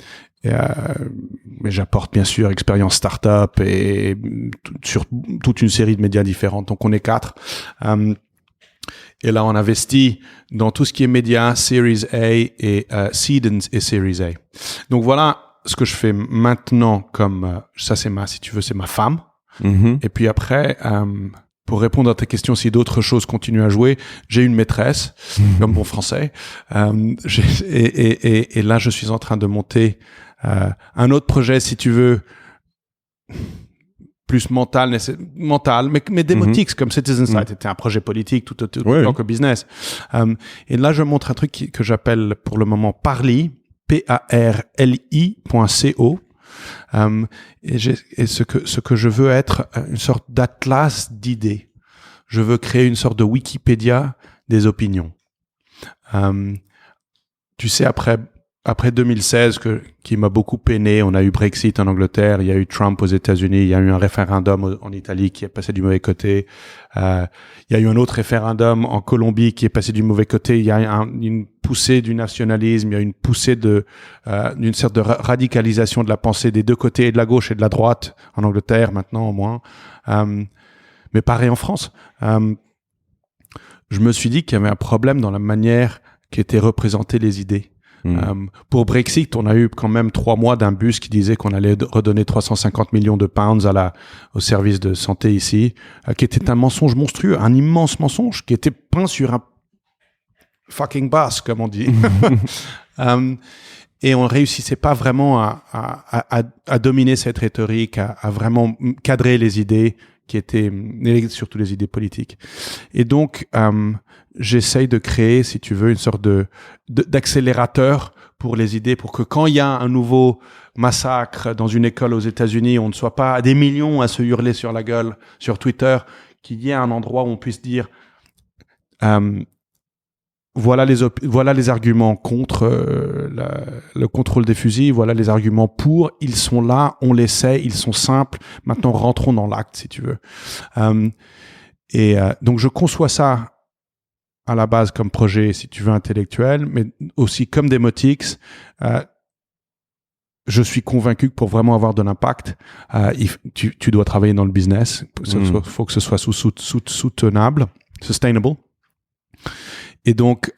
Speaker 2: j'apporte bien sûr expérience startup et sur toute une série de médias différentes. Donc on est 4. Et là, on investit dans tout ce qui est médias, Series A et Seed et Series A. Donc voilà ce que je fais maintenant comme ça, c'est si tu veux, c'est ma femme.
Speaker 1: Mm-hmm.
Speaker 2: Et puis après, pour répondre à ta question, si d'autres choses continuent à jouer, j'ai une maîtresse, comme bon français. Et là, je suis en train de monter un autre projet, si tu veux, plus mental, mais démotique, comme Citizen Sight. C'était un projet politique tout autant que business. Et là, je montre un truc que j'appelle pour le moment Parli, Parli.co. Et ce que je veux être une sorte d'atlas d'idées. Je veux créer une sorte de Wikipédia des opinions. Tu sais, après 2016, qui m'a beaucoup peiné, on a eu Brexit en Angleterre, il y a eu Trump aux États-Unis, il y a eu un référendum en Italie qui est passé du mauvais côté, il y a eu un autre référendum en Colombie qui est passé du mauvais côté, il y a une poussée du nationalisme, il y a une poussée d'une sorte de radicalisation de la pensée des deux côtés, de la gauche et de la droite, en Angleterre maintenant au moins, mais pareil en France. Je me suis dit qu'il y avait un problème dans la manière qu'étaient représentées les idées. Pour Brexit, on a eu quand même 3 mois d'un bus qui disait qu'on allait redonner 350 millions de pounds au service de santé ici, qui était un mensonge monstrueux, un immense mensonge qui était peint sur un fucking bus, comme on dit. Et on réussissait pas vraiment à dominer cette rhétorique, à vraiment cadrer les idées qui étaient, surtout les idées politiques. Et donc, j'essaye de créer, si tu veux, une sorte d'accélérateur pour les idées, pour que quand il y a un nouveau massacre dans une école aux États-Unis, on ne soit pas des millions à se hurler sur la gueule sur Twitter, qu'il y ait un endroit où on puisse dire voilà les arguments contre le contrôle des fusils, voilà les arguments pour, ils sont là, on les sait, ils sont simples, maintenant rentrons dans l'acte, si tu veux. Donc je conçois ça à la base comme projet, si tu veux, intellectuel, mais aussi comme Demotix. Je suis convaincu que pour vraiment avoir de l'impact, tu dois travailler dans le business. Il faut que ce soit soutenable, sustainable. Et donc,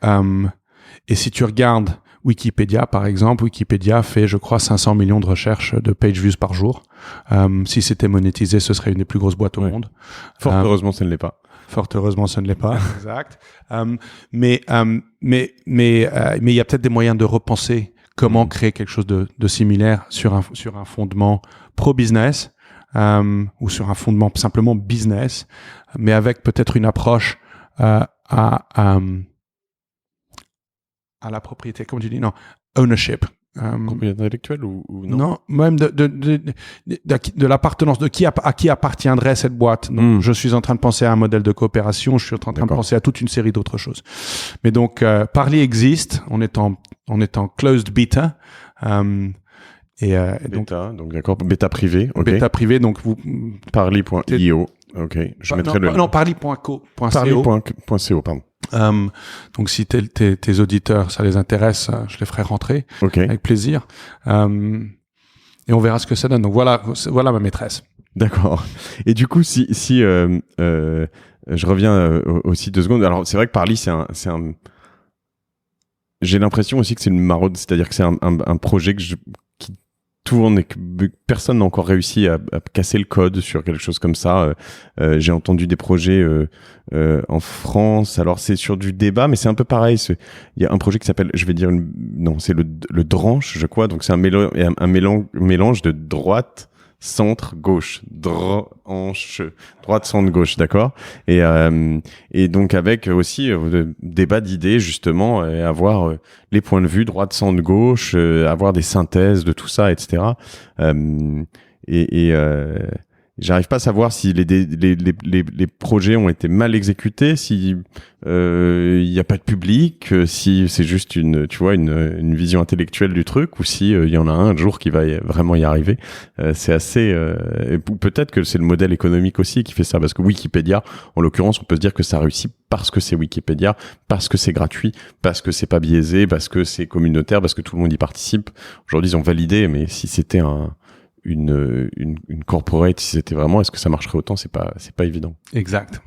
Speaker 2: et si tu regardes Wikipédia, par exemple, Wikipédia fait, je crois, 500 millions de recherches de page views par jour. Si c'était monétisé, ce serait une des plus grosses boîtes au monde.
Speaker 1: Fort heureusement, ça ne l'est pas.
Speaker 2: Fort heureusement, ce ne l'est pas. Exact. Mais il y a peut-être des moyens de repenser comment créer quelque chose de similaire sur un fondement pro-business, ou sur un fondement simplement business, mais avec peut-être une approche à la propriété, comme tu dis, non, ownership.
Speaker 1: Propriété intellectuelle ou non?
Speaker 2: Non, même de l'appartenance, à qui appartiendrait cette boîte. Donc, je suis en train de penser à un modèle de coopération, je suis en train de penser à toute une série d'autres choses. Mais donc, Parli existe, on est en closed beta.
Speaker 1: Bêta, donc d'accord, bêta privé. Okay.
Speaker 2: Bêta privé, donc vous...
Speaker 1: Parli.io, ok. Je mettrai le...
Speaker 2: Non, Parli.co,
Speaker 1: pardon.
Speaker 2: Donc si tes auditeurs, ça les intéresse, je les ferai rentrer avec plaisir. Et on verra ce que ça donne. Donc voilà ma maîtresse.
Speaker 1: D'accord. Et du coup, si je reviens aussi 2 secondes. Alors c'est vrai que Parli, c'est un j'ai l'impression aussi que c'est une maraude, c'est-à-dire que c'est un projet qui tourne et que personne n'a encore réussi à casser le code sur quelque chose comme ça. J'ai entendu des projets en France. Alors c'est sur du débat, mais c'est un peu pareil. Il y a un projet qui s'appelle, je vais dire, c'est le Dranche, je crois. Donc c'est un mélange de droite, centre, gauche, droite, centre, gauche, d'accord. Et donc avec aussi débat d'idées justement, et avoir les points de vue droite, centre, gauche, avoir des synthèses de tout ça, etc. Et j'arrive pas à savoir si les projets ont été mal exécutés, si il y a pas de public, si c'est juste une vision intellectuelle du truc, ou si il y en a un jour qui va vraiment y arriver. C'est assez ou peut-être que c'est le modèle économique aussi qui fait ça, parce que Wikipédia, en l'occurrence, on peut se dire que ça réussit parce que c'est Wikipédia, parce que c'est gratuit, parce que c'est pas biaisé, parce que c'est communautaire, parce que tout le monde y participe. Aujourd'hui, ils ont validé, mais si c'était une corporate, si c'était vraiment, est-ce que ça marcherait autant? C'est pas évident.
Speaker 2: Exact.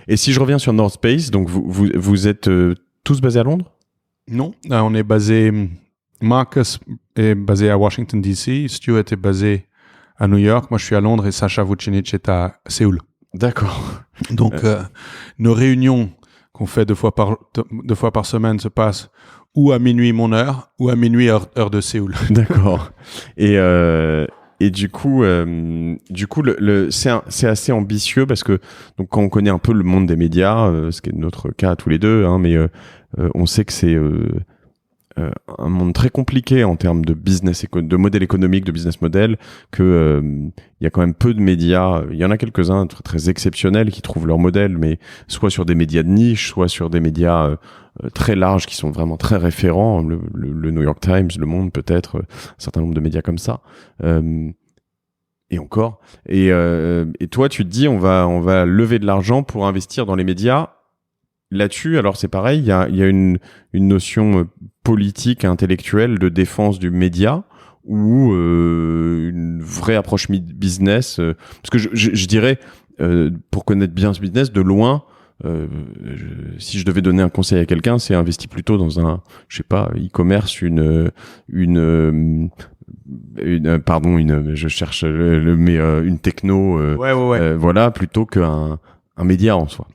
Speaker 1: Et si je reviens sur North Space, donc vous êtes tous basés à Londres?
Speaker 2: Non, on est basé. Marcus est basé à Washington D.C. Stuart est basé à New York. Moi, je suis à Londres et Sacha Vucinic est à Séoul.
Speaker 1: D'accord.
Speaker 2: Donc, nos réunions qu'on fait deux fois par semaine se passent ou à minuit mon heure, ou à minuit heure de Séoul.
Speaker 1: D'accord. Et du coup, c'est assez ambitieux parce que donc quand on connaît un peu le monde des médias, ce qui est notre cas tous les deux, hein, mais on sait que c'est un monde très compliqué en termes de de modèle économique, de business model, que il y a quand même peu de médias. Il y en a quelques-uns très, très exceptionnels qui trouvent leur modèle, mais soit sur des médias de niche, soit sur des médias très larges qui sont vraiment très référents, le New York Times, Le Monde peut-être, un certain nombre de médias comme ça. Et encore. Et toi, tu te dis, on va lever de l'argent pour investir dans les médias. Là-dessus, alors c'est pareil, il y a une notion politique, intellectuelle de défense du média ou une vraie approche business. Parce que je dirais, pour connaître bien ce business, de loin, si je devais donner un conseil à quelqu'un, c'est investir plutôt dans un, je sais pas, e-commerce, une techno, voilà, plutôt qu'un média en soi.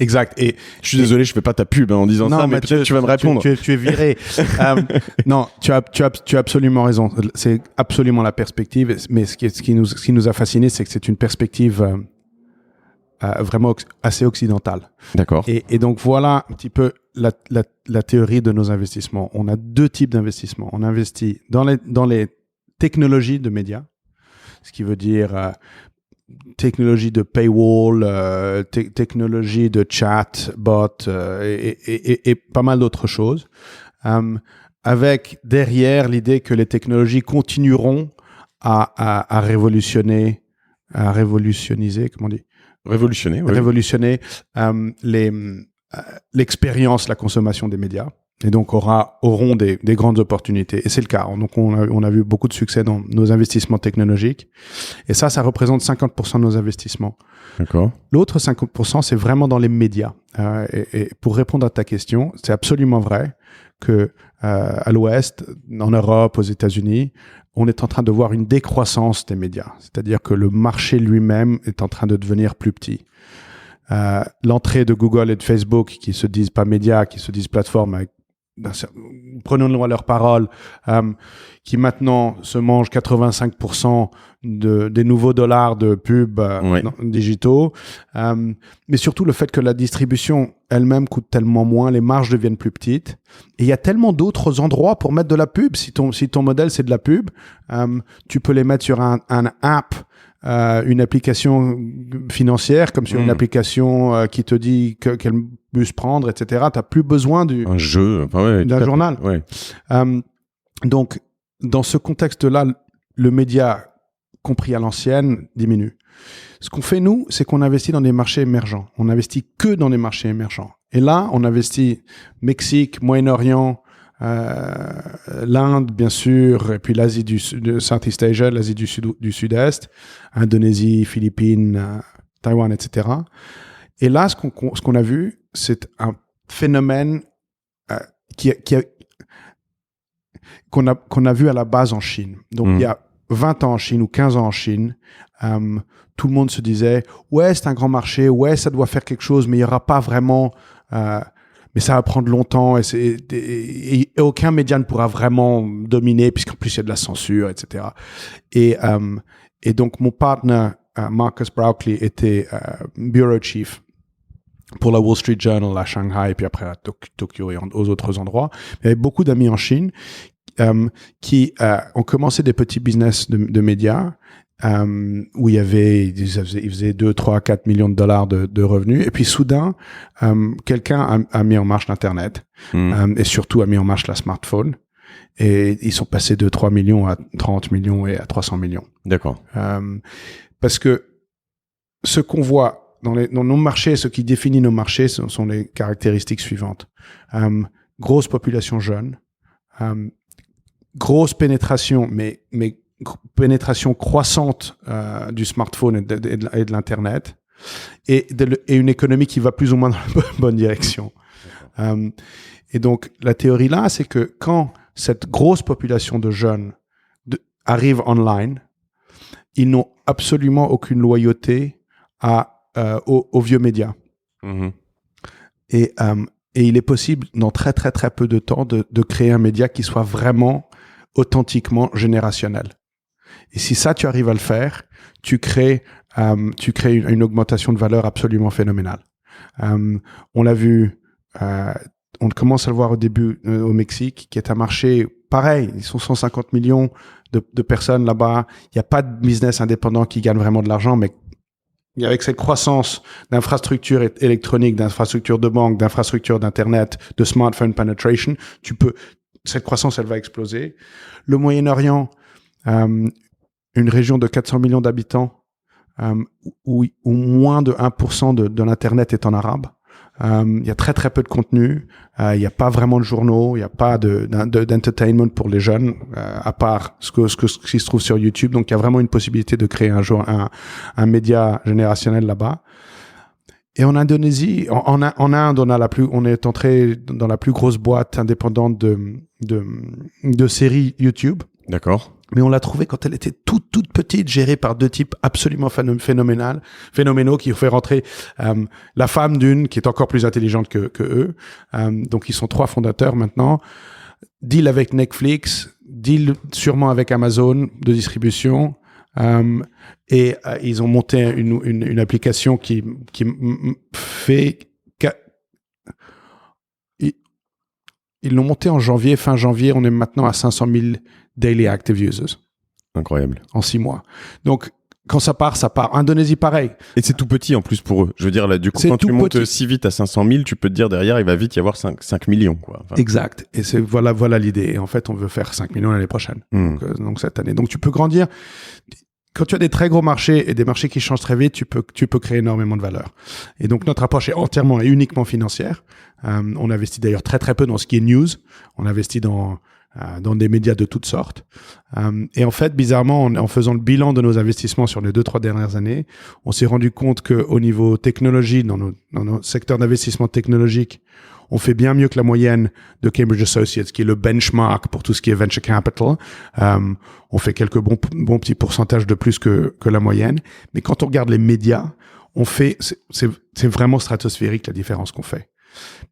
Speaker 2: Exact. Et
Speaker 1: je suis désolé, je fais pas ta pub en disant ça, mais peut-être tu vas me répondre.
Speaker 2: Tu es viré. Non, tu as absolument raison. C'est absolument la perspective. Mais ce qui nous a fasciné, c'est que c'est une perspective vraiment assez occidentale.
Speaker 1: D'accord.
Speaker 2: Et donc voilà un petit peu la théorie de nos investissements. On a deux types d'investissements. On investit dans les technologies de médias, ce qui veut dire technologie de paywall, technologie de chat, bot et pas mal d'autres choses, avec derrière l'idée que les technologies continueront à révolutionner, comment on dit?
Speaker 1: Révolutionner, oui.
Speaker 2: Révolutionner l'expérience, la consommation des médias. Et donc auront des grandes opportunités. Et c'est le cas. Donc on a vu beaucoup de succès dans nos investissements technologiques. Et ça représente 50% de nos investissements.
Speaker 1: D'accord.
Speaker 2: L'autre 50%, c'est vraiment dans les médias. Et pour répondre à ta question, c'est absolument vrai que à l'Ouest, en Europe, aux États-Unis, on est en train de voir une décroissance des médias. C'est-à-dire que le marché lui-même est en train de devenir plus petit. L'entrée de Google et de Facebook, qui se disent pas médias, qui se disent plateformes, prenons-le à leur parole, qui maintenant se mangent 85% des nouveaux dollars de pub digitaux, mais surtout le fait que la distribution elle-même coûte tellement moins, les marges deviennent plus petites, et il y a tellement d'autres endroits pour mettre de la pub. Si ton modèle c'est de la pub, tu peux les mettre sur un app, une application financière, comme sur une application qui te dit quel bus prendre, etc. Tu n'as plus besoin d'un journal.
Speaker 1: Ouais.
Speaker 2: Donc, dans ce contexte-là, le média, compris à l'ancienne, diminue. Ce qu'on fait, nous, c'est qu'on investit dans des marchés émergents. On n'investit que dans des marchés émergents. Et là, on investit Mexique, Moyen-Orient, l'Inde, bien sûr, et puis l'Asie de Southeast Asia, l'Asie du Sud-Est, Indonésie, Philippines, Taïwan, etc. Et là, ce qu'on a vu, c'est un phénomène qu'on a vu à la base en Chine. Donc, il y a 20 ans en Chine ou 15 ans en Chine, tout le monde se disait « Ouais, c'est un grand marché, ouais, ça doit faire quelque chose, mais il n'y aura pas vraiment... mais ça va prendre longtemps et aucun média ne pourra vraiment dominer puisqu'en plus il y a de la censure, etc. » Et donc, mon partenaire, Marcus Broccoli, était bureau chief pour la Wall Street Journal à Shanghai et puis après à Tokyo et aux autres endroits. Il y avait beaucoup d'amis en Chine qui ont commencé des petits business de médias où ils faisaient 2, 3, 4 millions de dollars de revenus. Et puis soudain, quelqu'un a mis en marche l'Internet et surtout a mis en marche la smartphone. Et ils sont passés de 3 millions à 30 millions et à 300 millions.
Speaker 1: D'accord.
Speaker 2: Parce que ce qu'on voit dans nos marchés, ce qui définit nos marchés, ce sont les caractéristiques suivantes. Grosse population jeune, grosse pénétration, mais pénétration croissante du smartphone et de l'Internet, et une économie qui va plus ou moins dans la bonne direction. Et donc, la théorie là, c'est que quand cette grosse population de jeunes arrive online, ils n'ont absolument aucune loyauté aux vieux médias. Et il est possible, dans très très très peu de temps, de créer un média qui soit vraiment authentiquement générationnel. Et si ça, tu arrives à le faire, tu crées une augmentation de valeur absolument phénoménale. On l'a vu, on commence à le voir au début au Mexique, qui est un marché pareil. Ils sont 150 millions de personnes là-bas. Il n'y a pas de business indépendant qui gagne vraiment de l'argent, mais avec cette croissance d'infrastructures électroniques, d'infrastructures de banque, d'infrastructures d'internet, de smartphone penetration, cette croissance, elle va exploser. Le Moyen-Orient, une région de 400 millions d'habitants, où moins de 1% de l'internet est en arabe. Il y a très très peu de contenu, il n'y a pas vraiment de journaux, il n'y a pas d'entertainment pour les jeunes, à part ce qui se trouve sur YouTube. Donc il y a vraiment une possibilité de créer un média générationnel là-bas. Et en Indonésie, en Inde, on est entré dans la plus grosse boîte indépendante de séries YouTube.
Speaker 1: D'accord.
Speaker 2: Mais on l'a trouvée quand elle était toute petite, gérée par deux types absolument phénoménaux qui ont fait rentrer la femme d'une qui est encore plus intelligente que eux. Donc ils sont 3 fondateurs maintenant. Deal avec Netflix, deal sûrement avec Amazon de distribution. Et ils ont monté une application qui fait... Ils l'ont monté en fin janvier. On est maintenant à 500 000 daily active users.
Speaker 1: Incroyable.
Speaker 2: En 6 mois. Donc, quand ça part, ça part. Indonésie, pareil.
Speaker 1: Et c'est tout petit en plus pour eux. Je veux dire, là, du coup, quand tu montes si vite à 500 000, tu peux te dire derrière, il va vite y avoir 5 millions, quoi. Enfin...
Speaker 2: Exact. Et voilà l'idée. Et en fait, on veut faire 5 millions l'année prochaine. Donc, cette année. Donc, tu peux grandir. Quand tu as des très gros marchés et des marchés qui changent très vite, tu peux créer énormément de valeur. Et donc, notre approche est entièrement et uniquement financière. On investit d'ailleurs très, très peu dans ce qui est news. On investit dans des médias de toutes sortes. Et en fait, bizarrement, en faisant le bilan de nos investissements sur les 2-3 dernières années, on s'est rendu compte qu'au niveau technologie, dans nos secteurs d'investissement technologique, on fait bien mieux que la moyenne de Cambridge Associates, qui est le benchmark pour tout ce qui est venture capital. On fait quelques bons petits pourcentages de plus que la moyenne. Mais quand on regarde les médias, c'est vraiment stratosphérique la différence qu'on fait.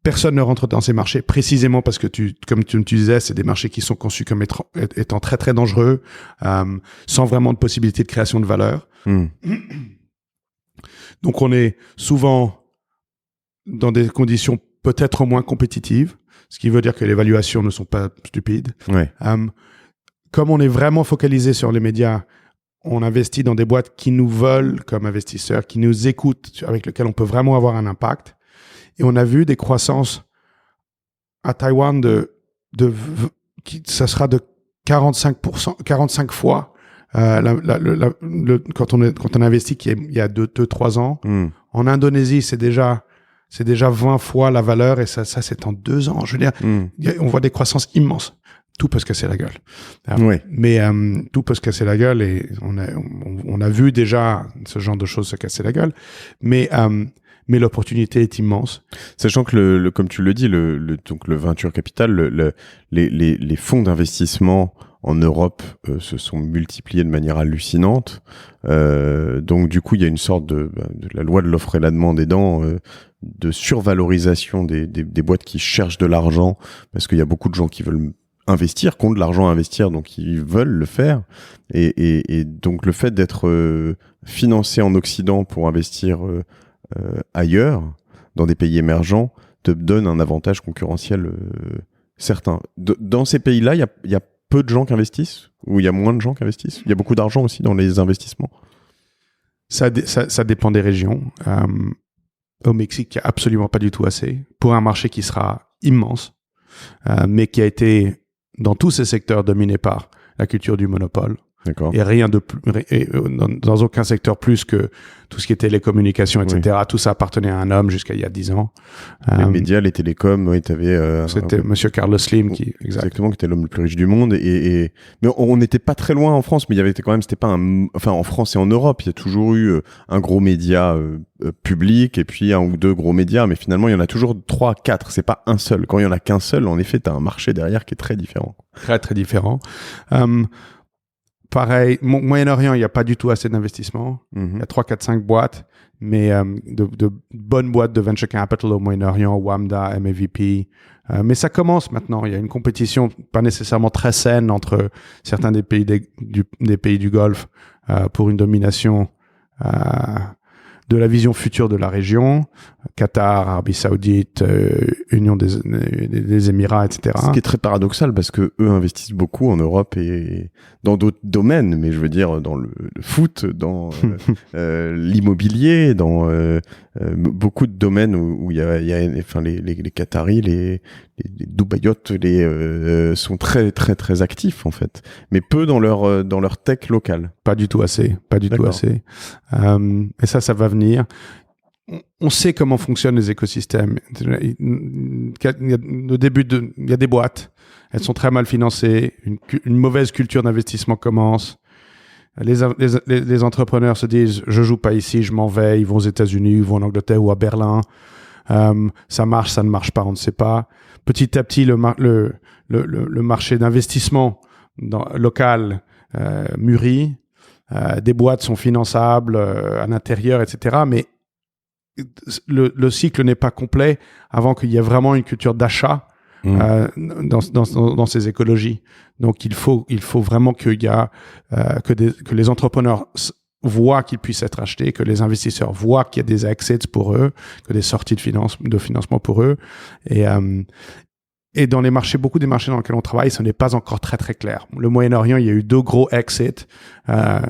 Speaker 2: Personne ne rentre dans ces marchés précisément parce que comme tu disais, c'est des marchés qui sont conçus comme étant très très dangereux, sans vraiment de possibilité de création de valeur. Donc on est souvent dans des conditions peut-être moins compétitives, ce qui veut dire que les évaluations ne sont pas stupides.
Speaker 1: Ouais.
Speaker 2: Comme on est vraiment focalisé sur les médias, on investit dans des boîtes qui nous veulent comme investisseurs, qui nous écoutent, avec lesquelles on peut vraiment avoir un impact. Et on a vu des croissances à Taïwan ça sera de 45 fois quand on investit il y a 2-3 ans. En Indonésie, c'est déjà 20 fois la valeur, et ça c'est en 2 ans. Je veux dire, on voit des croissances immenses. Tout peut se casser la gueule.
Speaker 1: Oui.
Speaker 2: Mais tout peut se casser la gueule, et on a vu déjà ce genre de choses se casser la gueule. Mais l'opportunité est immense.
Speaker 1: Sachant que comme tu le dis, donc le venture capital, les fonds d'investissement en Europe se sont multipliés de manière hallucinante. Donc du coup, il y a une sorte de la loi de l'offre et la demande aidant, de survalorisation des boîtes qui cherchent de l'argent, parce qu'il y a beaucoup de gens qui veulent investir, qui ont de l'argent à investir, donc ils veulent le faire. Et donc le fait d'être financé en Occident pour investir ailleurs, dans des pays émergents, te donne un avantage concurrentiel certain. Dans ces pays-là, il y a peu de gens qui investissent, Où il y a moins de gens qui investissent? Il y a beaucoup d'argent aussi dans les investissements?
Speaker 2: Ça dépend des régions. Au Mexique, il n'y a absolument pas du tout assez pour un marché qui sera immense, mais qui a été, dans tous ces secteurs, dominé par la culture du monopole.
Speaker 1: D'accord.
Speaker 2: Et rien de plus, dans aucun secteur plus que tout ce qui était les communications, etc. Oui. Tout ça appartenait à un homme jusqu'à il y a 10 ans.
Speaker 1: Les médias, les télécoms, oui, t'avais...
Speaker 2: C'était Monsieur Carlos Slim qui...
Speaker 1: Exactement, qui était l'homme le plus riche du monde. Mais on n'était pas très loin en France, mais il y avait quand même, c'était pas un... Enfin, en France et en Europe, il y a toujours eu un gros média public et puis un ou deux gros médias, mais finalement, il y en a toujours 3, 4. C'est pas un seul. Quand il y en a qu'un seul, en effet, t'as un marché derrière qui est très différent.
Speaker 2: Très, très différent. Pareil, Moyen-Orient, il n'y a pas du tout assez d'investissement. Il y a 3, 4, 5 boîtes, mais de bonnes boîtes de venture capital au Moyen-Orient, Wamda, MAVP. Mais ça commence maintenant. Il y a une compétition pas nécessairement très saine entre certains des pays des pays du Golfe pour une domination de la vision future de la région. Qatar, Arabie Saoudite, Union des Émirats, etc.
Speaker 1: Ce qui est très paradoxal parce que eux investissent beaucoup en Europe et dans d'autres domaines, mais je veux dire dans le foot, dans l'immobilier, dans beaucoup de domaines où il y a enfin les Qataris, les Dubaïotes, sont très très très actifs en fait, mais peu dans leur tech locale.
Speaker 2: Pas du tout assez, tout assez. Et ça va venir. On sait comment fonctionnent les écosystèmes. Il y a des boîtes, elles sont très mal financées, une mauvaise culture d'investissement commence. Les entrepreneurs se disent « je joue pas ici, je m'en vais », ils vont aux États-Unis, ils vont en Angleterre ou à Berlin. Ça marche, ça ne marche pas, on ne sait pas. Petit à petit, le marché d'investissement local mûrit. Des boîtes sont finançables à l'intérieur, etc. Mais le cycle n'est pas complet avant qu'il y ait vraiment une culture d'achat dans ces écologies. Donc il faut vraiment qu'il y a que les entrepreneurs voient qu'ils puissent être achetés, que les investisseurs voient qu'il y a des exits pour eux, que des sorties de financement pour eux. Et dans beaucoup des marchés dans lesquels on travaille, ce n'est pas encore très très clair. Le Moyen-Orient, il y a eu 2 gros exits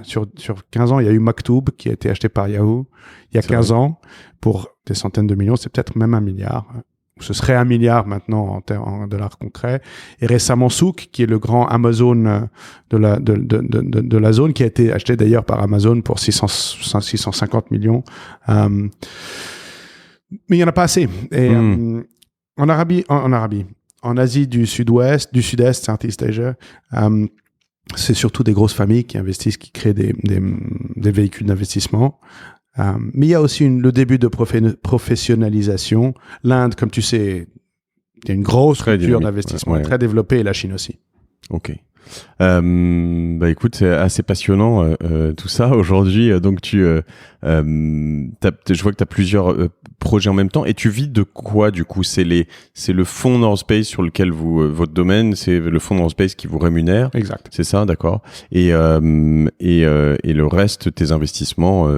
Speaker 2: sur 15 ans. Il y a eu Maktoub qui a été acheté par Yahoo il y a 15 ans pour des centaines de millions. C'est peut-être même 1 milliard. Ce serait 1 milliard maintenant en dollars concrets. Et récemment, Souk, qui est le grand Amazon de la zone, qui a été acheté d'ailleurs par Amazon pour 650 millions. Mais il n'y en a pas assez. Et en Arabie, en Asie du Sud-Est, Southeast Asia, c'est surtout des grosses familles qui investissent, qui créent des véhicules d'investissement. Mais il y a aussi le début de professionnalisation. L'Inde, comme tu sais, il y a une grosse culture d'investissement très développée, et la Chine aussi.
Speaker 1: Ok. Écoute, c'est assez passionnant tout ça aujourd'hui. Donc je vois que tu as plusieurs projets en même temps, et tu vis de quoi du coup? C'est le fonds North Space sur lequel votre domaine, c'est le fonds North Space qui vous rémunère.
Speaker 2: Exact.
Speaker 1: C'est ça, d'accord. Et le reste, tes investissements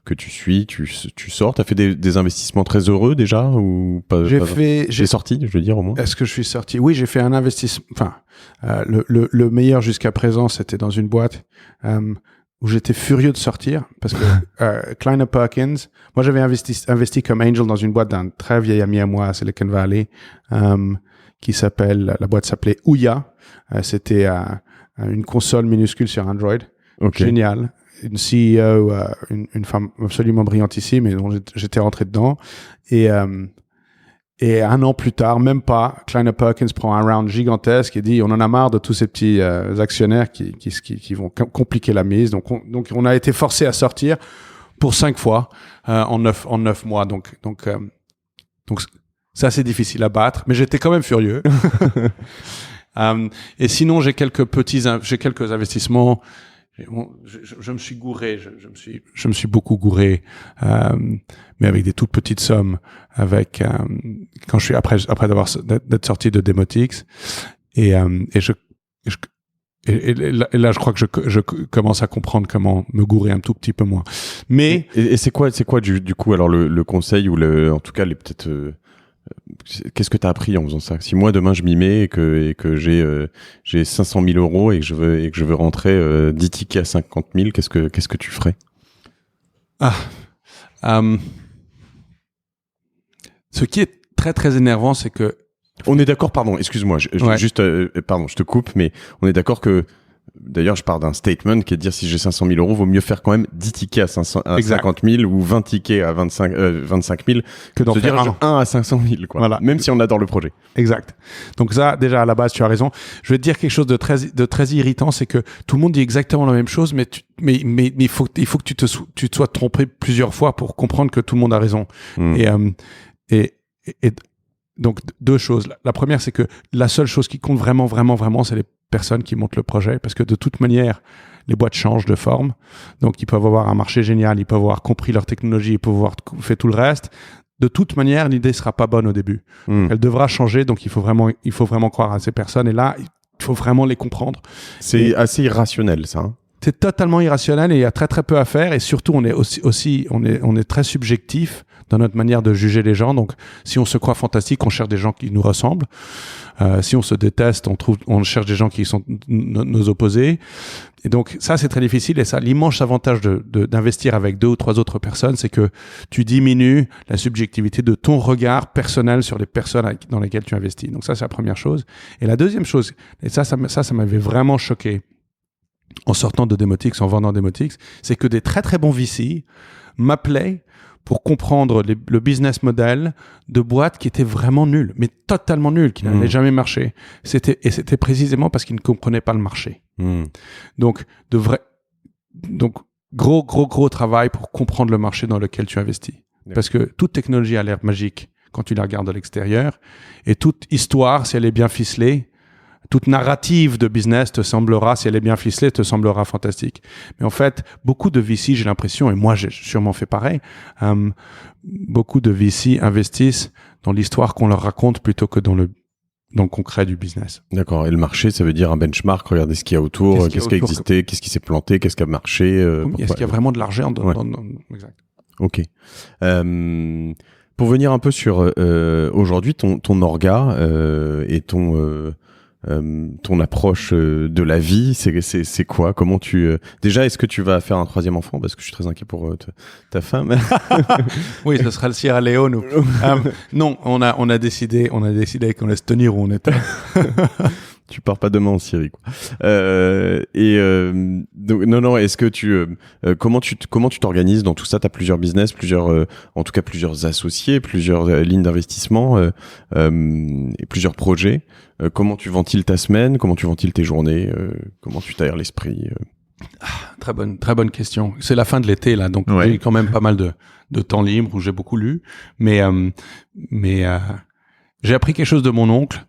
Speaker 1: que tu suis, tu sors. T'as fait des investissements très heureux déjà ou pas? J'ai sorti, je veux dire au moins.
Speaker 2: Est-ce que je suis sorti? Oui, j'ai fait un investissement. Enfin, le meilleur jusqu'à présent, c'était dans une boîte où j'étais furieux de sortir parce que Kleiner Perkins, moi j'avais investi comme angel dans une boîte d'un très vieil ami à moi à Silicon Valley, la boîte s'appelait Ouya. C'était une console minuscule sur Android.
Speaker 1: Okay.
Speaker 2: Génial. Une CEO, une femme absolument brillantissime, et dont j'étais rentré dedans. Et 1 an plus tard, même pas, Kleiner Perkins prend un round gigantesque et dit on en a marre de tous ces petits actionnaires qui vont compliquer la mise. Donc on a été forcé à sortir pour 5 fois en 9 mois. Donc ça, c'est difficile à battre, mais j'étais quand même furieux. Et sinon, j'ai quelques investissements. Je me suis gouré, je me suis beaucoup gouré, mais avec des toutes petites sommes, quand je suis après d'être sorti de Demotix, et là je crois que je commence à comprendre comment me gourer un tout petit peu moins. Mais
Speaker 1: et c'est quoi du coup alors le conseil ou en tout cas peut-être qu'est-ce que tu as appris en faisant ça? Si moi demain je m'y mets et que j'ai 500 000 euros et que je veux rentrer 10 tickets à 50 000, qu'est-ce que tu ferais?
Speaker 2: Ce qui est très très énervant, c'est que
Speaker 1: on est d'accord, pardon, excuse-moi,
Speaker 2: Ouais.
Speaker 1: juste, pardon, je te coupe, mais on est d'accord que, d'ailleurs, je pars d'un statement qui est de dire si j'ai 500 000 euros, vaut mieux faire quand même 10 tickets à
Speaker 2: Exact.
Speaker 1: 50 000 ou 20 tickets à 25 000
Speaker 2: que d'en
Speaker 1: se
Speaker 2: faire
Speaker 1: dire 1 à 500 000, quoi.
Speaker 2: Voilà.
Speaker 1: Même si on adore le projet.
Speaker 2: Exact. Donc ça, déjà à la base, tu as raison. Je vais te dire quelque chose de très irritant, c'est que tout le monde dit exactement la même chose, mais il faut que tu te sois trompé plusieurs fois pour comprendre que tout le monde a raison. Et donc deux choses. La première, c'est que la seule chose qui compte vraiment, vraiment, vraiment, c'est les personnes qui montent le projet, parce que de toute manière, les boîtes changent de forme. Donc ils peuvent avoir un marché génial, ils peuvent avoir compris leur technologie, ils peuvent avoir fait tout le reste. De toute manière, l'idée sera pas bonne au début. Elle devra changer, donc il faut vraiment croire à ces personnes. Et là, il faut vraiment les comprendre.
Speaker 1: C'est assez irrationnel, ça. Hein.
Speaker 2: C'est totalement irrationnel et il y a très très peu à faire. Et surtout, on est très subjectif dans notre manière de juger les gens. Donc, si on se croit fantastique, on cherche des gens qui nous ressemblent. Si on se déteste, on cherche des gens qui sont nos opposés. Et donc, ça, c'est très difficile. Et ça, l'immense avantage d'investir avec 2 ou 3 autres personnes, c'est que tu diminues la subjectivité de ton regard personnel sur les personnes dans lesquelles tu investis. Donc, ça, c'est la première chose. Et la deuxième chose, et ça m'avait vraiment choqué en sortant de Demotix, en vendant Demotix, c'est que des très très bons VC m'appelaient pour comprendre le business model de boîtes qui étaient vraiment nulles, mais totalement nulles, qui n'allaient jamais marcher. C'était précisément parce qu'ils ne comprenaient pas le marché. Donc gros travail pour comprendre le marché dans lequel tu investis. Parce que toute technologie a l'air magique quand tu la regardes de l'extérieur, et toute histoire, si elle est bien ficelée, toute narrative de business te semblera, si elle est bien ficelée, te semblera fantastique. Mais en fait, beaucoup de VC, j'ai l'impression, et moi j'ai sûrement fait pareil, beaucoup de VC investissent dans l'histoire qu'on leur raconte plutôt que dans le concret du business.
Speaker 1: D'accord. Et le marché, ça veut dire un benchmark, regarder ce qu'il y a autour, qu'est-ce qui a existé, qu'est-ce qui s'est planté, qu'est-ce qui a marché.
Speaker 2: Est-ce qu'il y a vraiment de l'argent Exact.
Speaker 1: Ok. Pour venir un peu sur aujourd'hui, ton orga et ton approche de la vie, c'est quoi? Comment déjà, est-ce que tu vas faire un 3e enfant? Parce que je suis très inquiet pour ta femme.
Speaker 2: Oui, ce sera le Sierra Leone. Non, on a décidé qu'on laisse tenir où on était.
Speaker 1: Tu pars pas demain en Syrie, quoi. Donc, non. Est-ce que comment tu t'organises dans tout ça? T'as plusieurs business, en tout cas plusieurs associés, plusieurs lignes d'investissement et plusieurs projets. Comment tu ventiles ta semaine? Comment tu ventiles tes journées? Comment tu t'aères l'esprit?
Speaker 2: Très bonne question. C'est la fin de l'été là, donc j'ai quand même pas mal de temps libre où j'ai beaucoup lu, mais j'ai appris quelque chose de mon oncle.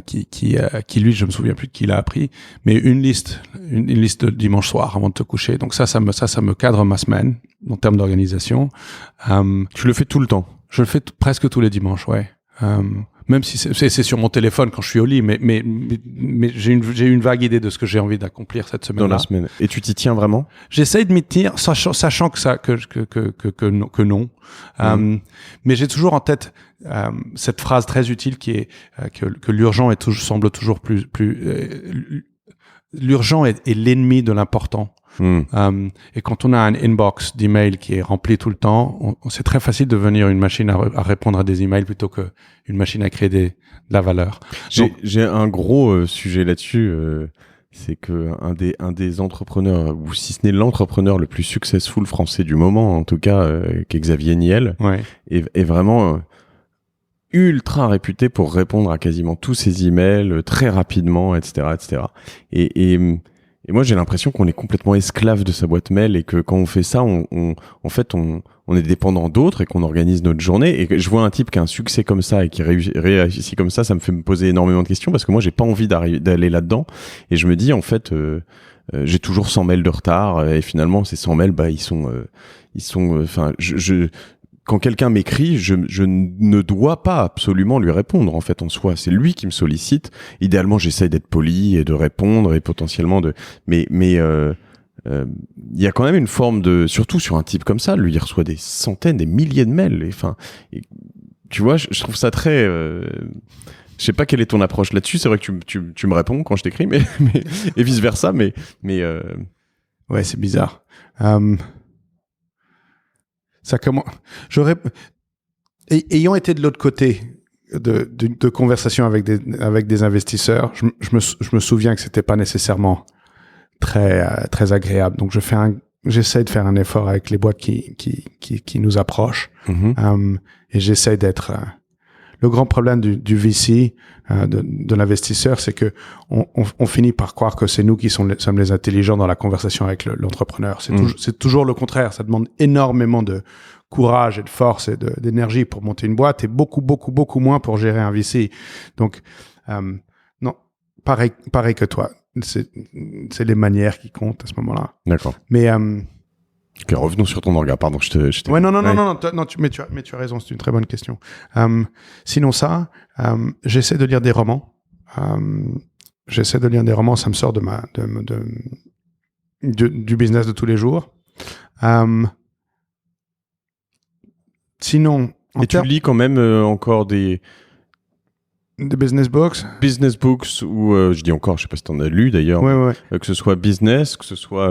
Speaker 2: Qui lui, je me souviens plus de qui il a appris, mais une liste de dimanche soir avant de te coucher. Donc ça me cadre ma semaine en termes d'organisation.
Speaker 1: Tu le fais tout le temps?
Speaker 2: Je le fais presque tous les dimanches, ouais. Même si c'est sur mon téléphone quand je suis au lit, mais j'ai une vague idée de ce que j'ai envie d'accomplir cette semaine-là.
Speaker 1: Dans la semaine. Et tu t'y tiens vraiment?
Speaker 2: J'essaye de m'y tenir, sachant que non. Mais j'ai toujours en tête cette phrase très utile qui est que l'urgent semble toujours plus l'urgent est l'ennemi de l'important. Et quand on a un inbox d'emails qui est rempli tout le temps, c'est très facile de devenir une machine à répondre à des emails plutôt que une machine à créer de la valeur.
Speaker 1: J'ai un gros sujet là-dessus. C'est que un des entrepreneurs, ou si ce n'est l'entrepreneur le plus successful français du moment, en tout cas, qui est Xavier Niel, est vraiment ultra réputé pour répondre à quasiment tous ses emails très rapidement, etc., etc. Et moi, j'ai l'impression qu'on est complètement esclave de sa boîte mail et que quand on fait ça, en fait, on est dépendant d'autres et qu'on organise notre journée. Et que je vois un type qui a un succès comme ça et qui réussit comme ça me fait me poser énormément de questions parce que moi, j'ai pas envie d'aller là-dedans. Et je me dis, en fait, j'ai toujours 100 mails de retard et finalement, ces 100 mails, ils sont, enfin, quand quelqu'un m'écrit, je ne dois pas absolument lui répondre, en fait, en soi. C'est lui qui me sollicite. Idéalement, j'essaye d'être poli et de répondre et potentiellement mais il y a quand même une forme surtout sur un type comme ça, lui, il reçoit des centaines, des milliers de mails. Et, enfin, tu vois, je trouve ça très... je sais pas quelle est ton approche là-dessus. C'est vrai que tu me réponds quand je t'écris, mais et vice versa. Mais
Speaker 2: ouais, c'est bizarre. Ça commence. Ayant été de l'autre côté de conversation avec des investisseurs, je me souviens que c'était pas nécessairement très agréable. Donc j'essaie de faire un effort avec les boîtes qui nous approchent. Et j'essaie d'être... le grand problème du VC, de l'investisseur, c'est que on finit par croire que c'est nous qui sommes les intelligents dans la conversation avec l'entrepreneur. C'est toujours le contraire. Ça demande énormément de courage et de force et d'énergie pour monter une boîte et beaucoup, beaucoup, beaucoup moins pour gérer un VC. Donc, non, pareil que toi. C'est les manières qui comptent à ce moment-là.
Speaker 1: D'accord.
Speaker 2: Mais
Speaker 1: ok, revenons sur ton orga. Pardon, je t'ai...
Speaker 2: Ouais, non, mais tu as raison. C'est une très bonne question. Sinon ça, j'essaie de lire des romans. Ça me sort du business de tous les jours. Sinon,
Speaker 1: et tu lis quand même encore des
Speaker 2: business books
Speaker 1: ou je dis encore, je sais pas si t'en as lu d'ailleurs.
Speaker 2: Ouais.
Speaker 1: Que ce soit business, que ce soit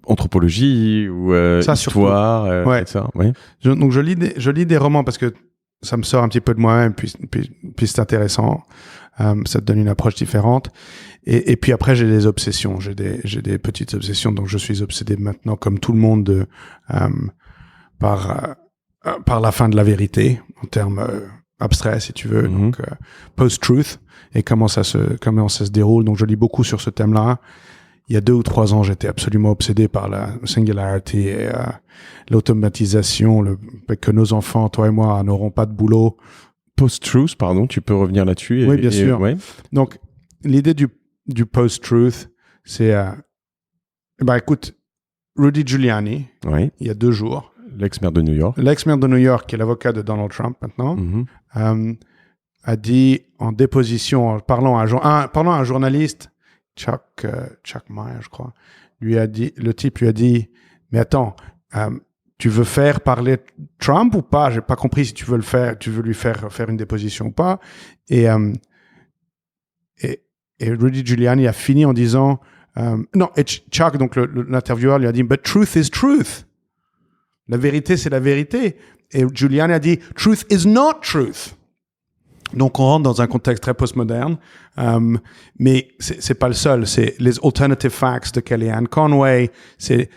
Speaker 1: anthropologie ou histoire,
Speaker 2: ouais.
Speaker 1: etc. Ouais.
Speaker 2: Donc je lis des romans parce que ça me sort un petit peu de moi-même, puis c'est intéressant. Ça te donne une approche différente. Et puis après j'ai des obsessions, j'ai des petites obsessions. Donc je suis obsédé maintenant, comme tout le monde, par la fin de la vérité en termes abstraits, si tu veux. Donc post-truth et comment ça se déroule. Donc je lis beaucoup sur ce thème-là. Il y a 2 ou 3 ans, j'étais absolument obsédé par la singularity et l'automatisation, le fait que nos enfants, toi et moi, n'auront pas de boulot.
Speaker 1: Post-truth, pardon, tu peux revenir là-dessus.
Speaker 2: Oui, bien sûr.
Speaker 1: Ouais.
Speaker 2: Donc, l'idée du post-truth, c'est... écoute, Rudy Giuliani, il y a 2 jours...
Speaker 1: L'ex-maire de New York,
Speaker 2: qui est l'avocat de Donald Trump maintenant, a dit en déposition, en parlant à un journaliste, Chuck Meyer, je crois, le type lui a dit, mais attends, tu veux faire parler Trump ou pas? J'ai pas compris si tu veux lui faire une déposition ou pas. Et Rudy Giuliani a fini en disant, non, et Chuck, donc l'intervieweur lui a dit, but truth is truth. La vérité, c'est la vérité. Et Giuliani a dit, truth is not truth. Donc, on rentre dans un contexte très postmoderne, mais c'est pas le seul. C'est les alternative facts de Kellyanne Conway. C'est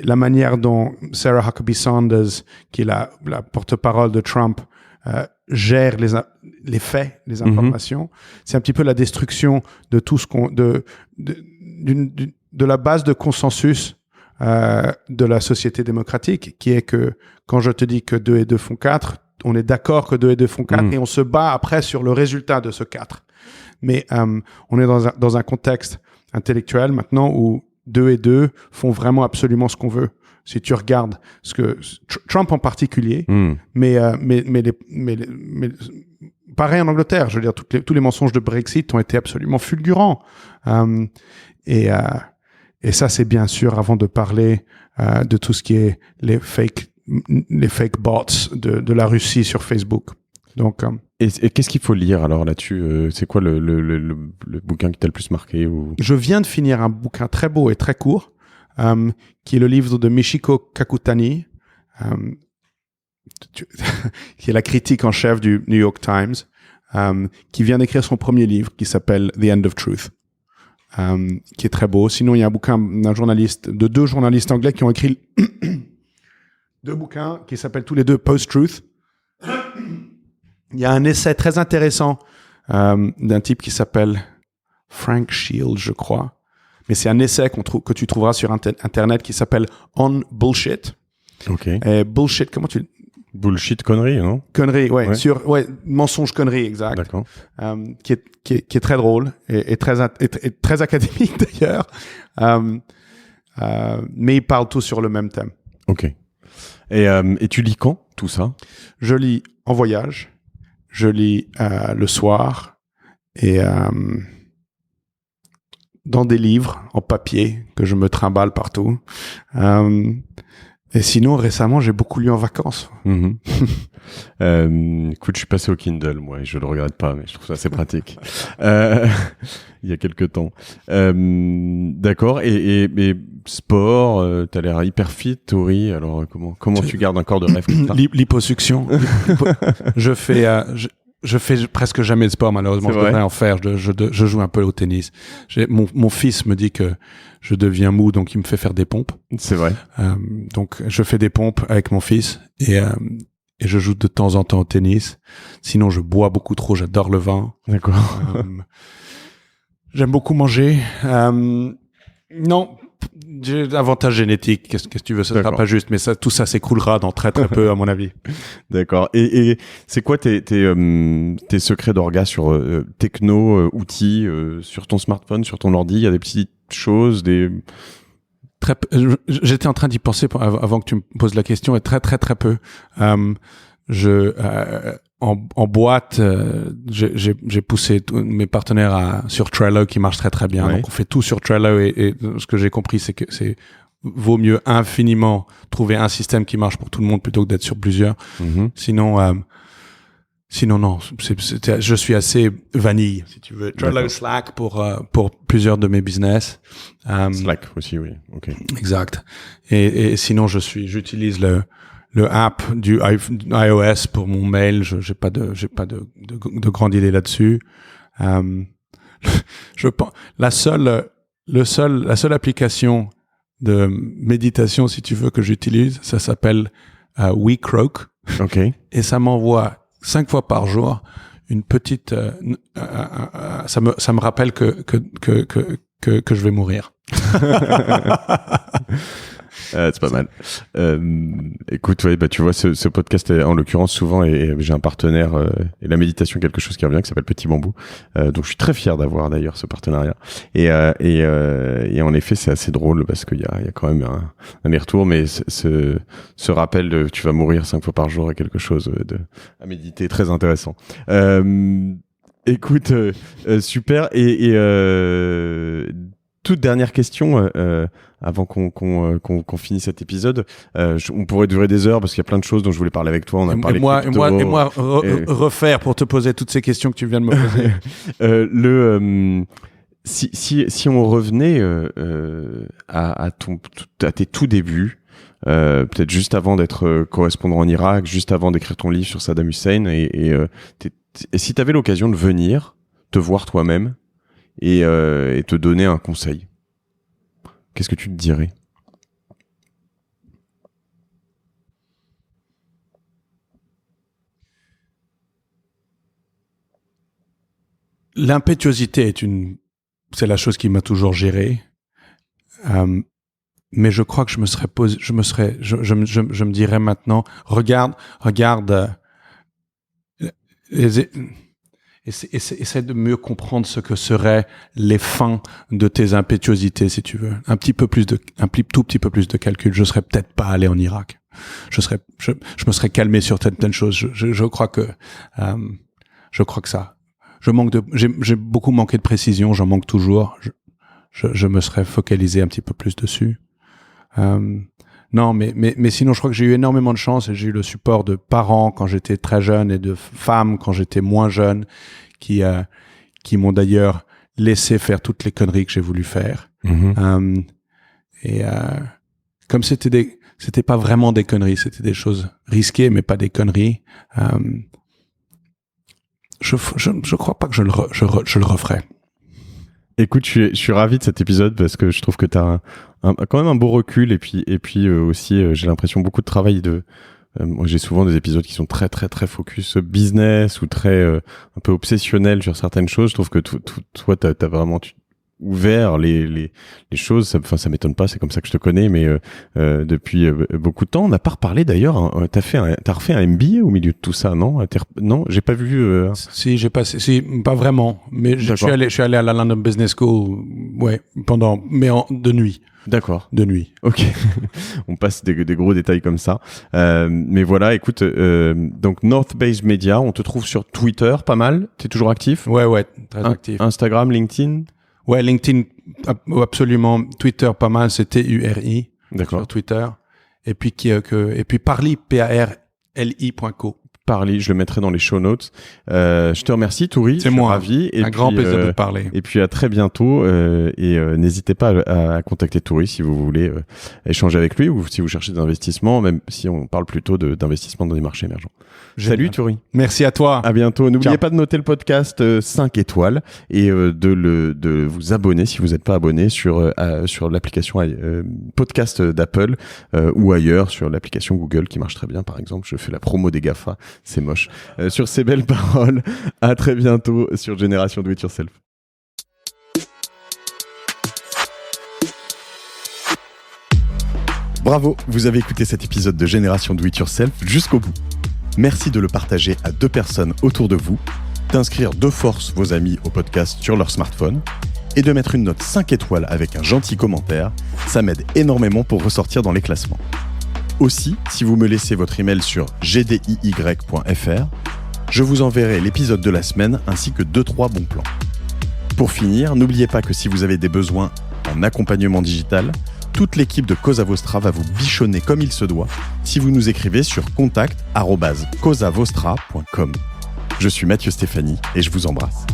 Speaker 2: la manière dont Sarah Huckabee Sanders, qui est la porte-parole de Trump, gère les faits, les informations. C'est un petit peu la destruction de tout ce de la base de consensus de la société démocratique, qui est que quand je te dis que 2 et 2 font 4, on est d'accord que 2 et 2 font 4 et on se bat après sur le résultat de ce 4. Mais on est dans un contexte intellectuel maintenant où 2 et 2 font vraiment absolument ce qu'on veut. Si tu regardes ce que Trump en particulier, mais pareil en Angleterre, je veux dire, tous les mensonges de Brexit ont été absolument fulgurants. Et ça, c'est bien sûr avant de parler de tout ce qui est les fake bots de la Russie sur Facebook. Donc,
Speaker 1: et qu'est-ce qu'il faut lire alors là-dessus? C'est quoi le bouquin qui t'a le plus marqué ou...
Speaker 2: Je viens de finir un bouquin très beau et très court, qui est le livre de Michiko Kakutani, qui est la critique en chef du New York Times, qui vient d'écrire son premier livre qui s'appelle The End of Truth, qui est très beau. Sinon, il y a un bouquin de 2 journalistes anglais qui ont écrit 2 bouquins qui s'appellent tous les 2 Post-Truth. Il y a un essai très intéressant d'un type qui s'appelle Frank Shields, je crois. Mais c'est un essai que tu trouveras sur Internet qui s'appelle On Bullshit.
Speaker 1: Ok.
Speaker 2: Et bullshit, comment tu...
Speaker 1: Bullshit, connerie, non?
Speaker 2: Connerie, ouais. Mensonge, connerie, exact.
Speaker 1: D'accord.
Speaker 2: Qui est très drôle et très académique d'ailleurs. Mais ils parlent tous sur le même thème.
Speaker 1: Ok. Et tu lis quand, tout ça?
Speaker 2: Je lis en voyage. Je lis le soir et dans des livres en papier que je me trimballe partout. Et sinon, récemment, j'ai beaucoup lu en vacances.
Speaker 1: Écoute, je suis passé au Kindle, moi, et je le regrette pas, mais je trouve ça assez pratique. Il y a quelques temps. D'accord. Et sport, t'as l'air hyper fit, Tori. Alors, comment tu gardes un corps de rêve comme ça?
Speaker 2: Liposuction. Je fais presque jamais de sport, malheureusement. Je devrais en faire. Je joue un peu au tennis. Mon fils me dit que je deviens mou, donc il me fait faire des pompes.
Speaker 1: C'est vrai.
Speaker 2: Donc, je fais des pompes avec mon fils et je joue de temps en temps au tennis. Sinon, je bois beaucoup trop. J'adore le vin.
Speaker 1: D'accord.
Speaker 2: J'aime beaucoup manger. Non, j'ai d'avantages génétiques. Qu'est-ce que tu veux? Ce sera pas juste, mais tout ça s'écroulera dans très très peu, à mon avis.
Speaker 1: D'accord. Et c'est quoi tes secrets d'orga sur techno, outils, sur ton smartphone, sur ton ordi? Il y a des petites choses,
Speaker 2: J'étais en train d'y penser avant que tu me poses la question, et très très très peu. En boîte, j'ai poussé tous mes partenaires sur Trello, qui marche très très bien. Donc on fait tout sur Trello, et ce que j'ai compris, c'est que vaut mieux infiniment trouver un système qui marche pour tout le monde plutôt que d'être sur plusieurs. Sinon non, je suis assez vanille, si tu veux. Trello, Slack pour plusieurs de mes business.
Speaker 1: Slack aussi, oui. Ok.
Speaker 2: Exact. Et sinon j'utilise le app du iOS pour mon mail. J'ai pas de grande idée là-dessus. Je pense la seule application de méditation, si tu veux, que j'utilise, ça s'appelle WeCroak.
Speaker 1: Ok.
Speaker 2: Et ça m'envoie 5 fois par jour une petite ça me rappelle que je vais mourir.
Speaker 1: C'est pas mal. Écoute, tu vois, ce podcast en l'occurrence souvent, et j'ai un partenaire et la méditation, quelque chose qui revient, qui s'appelle Petit Bambou. Donc je suis très fier d'avoir d'ailleurs ce partenariat. Et en effet, c'est assez drôle parce qu'il y a quand même un aller-retour, mais ce rappel de tu vas mourir 5 fois par jour est quelque chose à méditer, très intéressant. Écoute, super. Et toute dernière question avant qu'on finisse cet épisode. On pourrait durer des heures parce qu'il y a plein de choses dont je voulais parler avec toi. On a parlé
Speaker 2: refaire pour te poser toutes ces questions que tu viens de me poser.
Speaker 1: Si on revenait à tes tout débuts, peut-être juste avant d'être correspondant en Irak, juste avant d'écrire ton livre sur Saddam Hussein, et si tu avais l'occasion de venir te voir toi-même et te donner un conseil, qu'est-ce que tu te dirais?
Speaker 2: L'impétuosité c'est la chose qui m'a toujours géré. Mais je crois que je me dirais maintenant, regarde, essaie de mieux comprendre ce que seraient les fins de tes impétuosités, si tu veux. Un tout petit peu plus de calcul. Je serais peut-être pas allé en Irak. Je me serais calmé sur telle chose. Je crois que ça. J'ai beaucoup manqué de précision. J'en manque toujours. Je me serais focalisé un petit peu plus dessus. Non, mais sinon, je crois que j'ai eu énormément de chance et j'ai eu le support de parents quand j'étais très jeune et de femmes quand j'étais moins jeune qui m'ont d'ailleurs laissé faire toutes les conneries que j'ai voulu faire. Comme c'était pas vraiment des conneries, c'était des choses risquées, mais pas des conneries. Je crois pas que je le referai.
Speaker 1: Écoute, je suis ravi de cet épisode parce que je trouve que tu as quand même un beau recul et puis aussi j'ai l'impression beaucoup de travail moi j'ai souvent des épisodes qui sont très très très focus business ou très un peu obsessionnels sur certaines choses. Je trouve que toi t'as vraiment ouvert les choses. Ça m'étonne pas, c'est comme ça que je te connais, mais depuis beaucoup de temps. On n'a pas reparlé d'ailleurs, hein, t'as refait un MBA au milieu de tout ça, non? Non, j'ai pas vu.
Speaker 2: Si, pas vraiment, mais je suis allé à la London Business School, de nuit.
Speaker 1: D'accord.
Speaker 2: De nuit.
Speaker 1: Ok. On passe des gros détails comme ça. Mais voilà, écoute, donc North Base Media, on te trouve sur Twitter pas mal. T'es toujours actif?
Speaker 2: Ouais, très actif.
Speaker 1: Instagram, LinkedIn?
Speaker 2: Ouais, LinkedIn, absolument. Twitter, pas mal. C'est TURI.
Speaker 1: D'accord.
Speaker 2: Sur Twitter. et puis Parly, PARLI.co.
Speaker 1: Parly, je le mettrai dans les show notes. Je te remercie, Toury.
Speaker 2: C'est moi.
Speaker 1: Ravi.
Speaker 2: Un grand plaisir de te parler.
Speaker 1: Et puis à très bientôt. N'hésitez pas à contacter Toury si vous voulez échanger avec lui ou si vous cherchez des investissements, même si on parle plutôt d'investissement dans les marchés émergents. Salut Toury.
Speaker 2: Merci à toi.
Speaker 1: À bientôt. N'oubliez pas de noter le podcast 5 étoiles et de vous abonner si vous n'êtes pas abonné sur l'application podcast d'Apple ou ailleurs sur l'application Google qui marche très bien. Par exemple, je fais la promo des GAFA. C'est moche. Sur ces belles paroles, à très bientôt sur Génération Do It Yourself. Bravo, vous avez écouté cet épisode de Génération Do It Yourself jusqu'au bout. Merci de le partager à 2 personnes autour de vous, d'inscrire de force vos amis au podcast sur leur smartphone et de mettre une note 5 étoiles avec un gentil commentaire. Ça m'aide énormément pour ressortir dans les classements. Aussi, si vous me laissez votre email sur gdiy.fr, je vous enverrai l'épisode de la semaine ainsi que 2-3 bons plans. Pour finir, n'oubliez pas que si vous avez des besoins en accompagnement digital, toute l'équipe de Cosa Vostra va vous bichonner comme il se doit si vous nous écrivez sur contact@cosavostra.com. Je suis Mathieu Stéphanie et je vous embrasse.